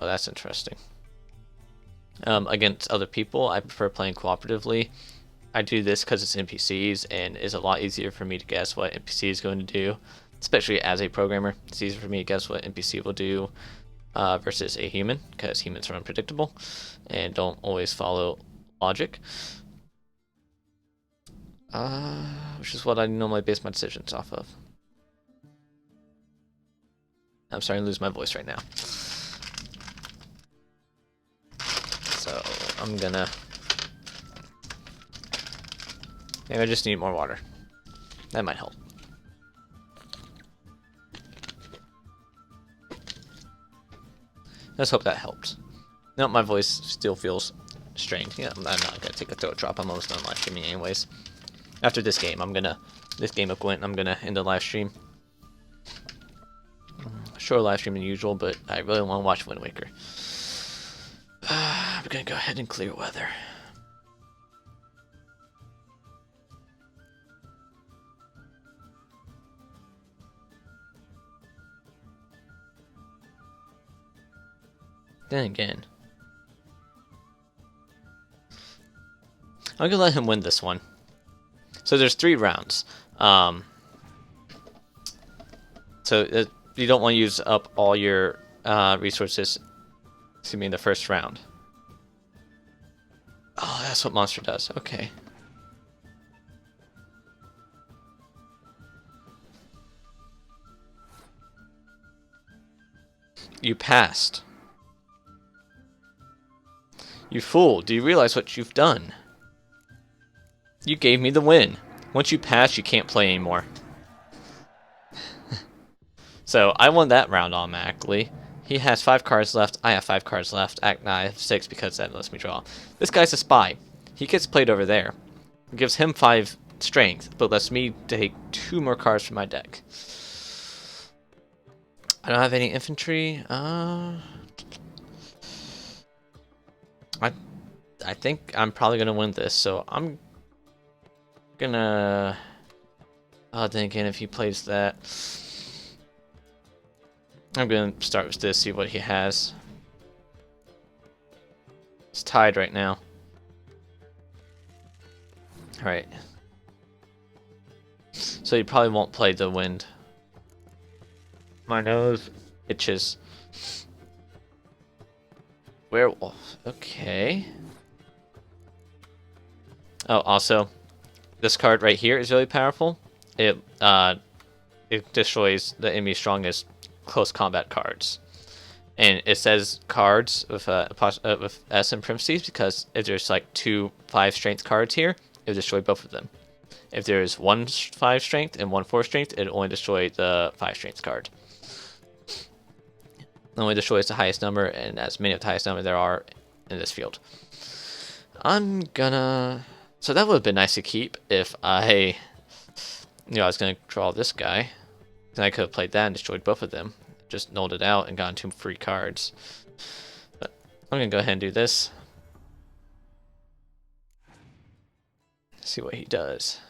Speaker 1: Oh, that's interesting. Against other people. I prefer playing cooperatively. I do this because it's NPCs, and it's a lot easier for me to guess what NPC is going to do. Especially as a programmer. It's easier for me to guess what NPC will do versus a human, because humans are unpredictable and don't always follow logic. Which is what I normally base my decisions off of. I'm starting to lose my voice right now. So, I'm gonna... Maybe I just need more water. That might help. Let's hope that helps. No, my voice still feels strained. Yeah, I'm not gonna take a throat drop. I'm almost done live streaming anyways. After this game, this game of Gwent, I'm gonna end the live stream. Shorter live stream than usual, but I really want to watch Wind Waker. I'm gonna go ahead and Clear Weather. Then again, I'm gonna let him win this one. So there's 3 rounds. So you don't want to use up all your resources. Excuse me, in the first round. Oh, that's what monster does. Okay. You passed. You fool, do you realize what you've done? You gave me the win. Once you pass, you can't play anymore. So, I won that round automatically. He has 5 cards left, I have 5 cards left. I have 6 because that lets me draw. This guy's a spy. He gets played over there. It gives him 5 strength, but lets me take 2 more cards from my deck. I don't have any infantry. I think I'm probably gonna win this, so I'm gonna. Oh, then again, if he plays that, I'm gonna start with this. See what he has. It's tied right now. All right. So he probably won't play the wind. My nose itches. Werewolf. Okay. Oh, also, this card right here is really powerful. It destroys the enemy's strongest close combat cards, and it says cards with with S in parentheses because if there's like 2 5 strength cards here, it will destroy both of them. If there's 1 5 strength and 1 4 strength, it only destroy the 5 strength card. It only destroys the highest number, and as many of the highest number there are in this field. I'm gonna. So that would have been nice to keep if I I was gonna draw this guy. Then I could have played that and destroyed both of them. Just nulled it out and gotten 2 free cards. But I'm gonna go ahead and do this. See what he does.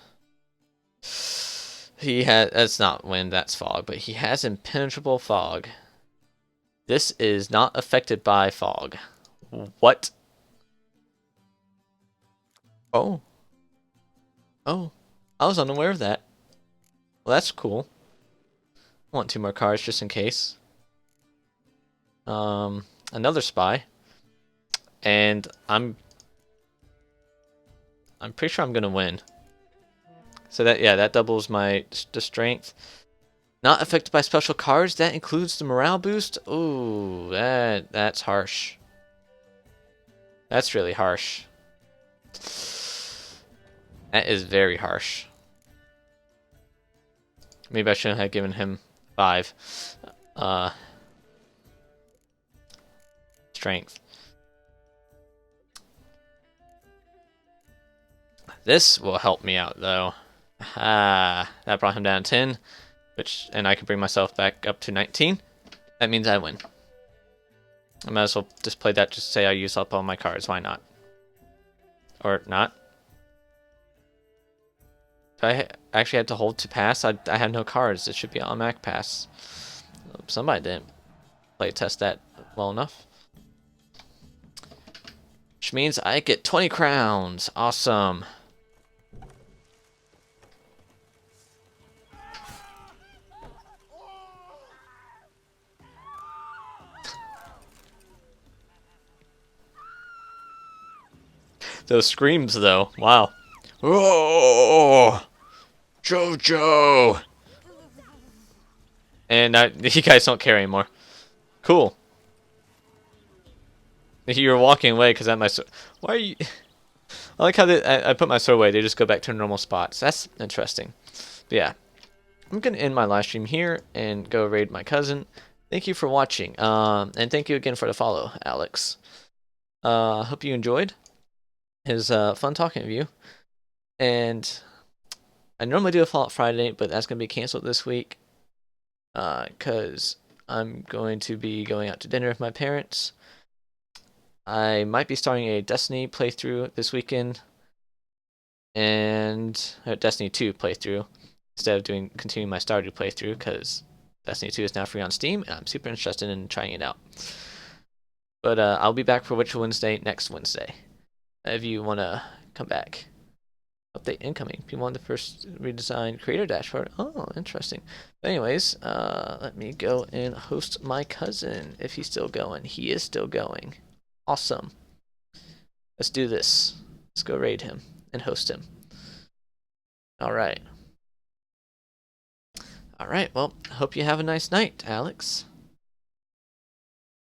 Speaker 1: He has. That's not wind, that's fog, but he has impenetrable fog. This is not affected by fog. What? Oh. Oh. I was unaware of that. Well, that's cool. I want 2 more cards just in case. Another spy. And I'm pretty sure I'm gonna win. So that doubles the strength. Not affected by special cards. That includes the morale boost. Ooh, that's harsh. That's really harsh. That is very harsh. Maybe I shouldn't have given him 5 strength. This will help me out though. That brought him down 10, and I can bring myself back up to 19. That means I win. I might as well just play that just to say I used up all my cards. Why not? Or not? If I actually had to hold to pass, I had no cards. It should be automatic pass. Somebody didn't play test that well enough. Which means I get 20 crowns. Awesome. Those screams, though. Wow. Oh, Jojo. And you guys don't care anymore. Cool. You were walking away because my sword. Why are you? I like how I put my sword away. They just go back to normal spots. That's interesting. But yeah, I'm gonna end my live stream here and go raid my cousin. Thank you for watching. And thank you again for the follow, Alex. Hope you enjoyed. It was fun talking to you. And I normally do a Fallout Friday, but that's gonna be canceled this week. Because I'm going to be going out to dinner with my parents. I might be starting a Destiny playthrough this weekend, and a Destiny 2 playthrough instead of continuing my Stardew playthrough, because Destiny 2 is now free on Steam, and I'm super interested in trying it out. But I'll be back for Witcher Wednesday next Wednesday. If you want to come back. Update incoming. People on the first redesigned creator dashboard. Oh, interesting. Anyways, let me go and host my cousin if he's still going. He is still going. Awesome. Let's do this. Let's go raid him and host him. Alright. Alright, well, hope you have a nice night, Alex.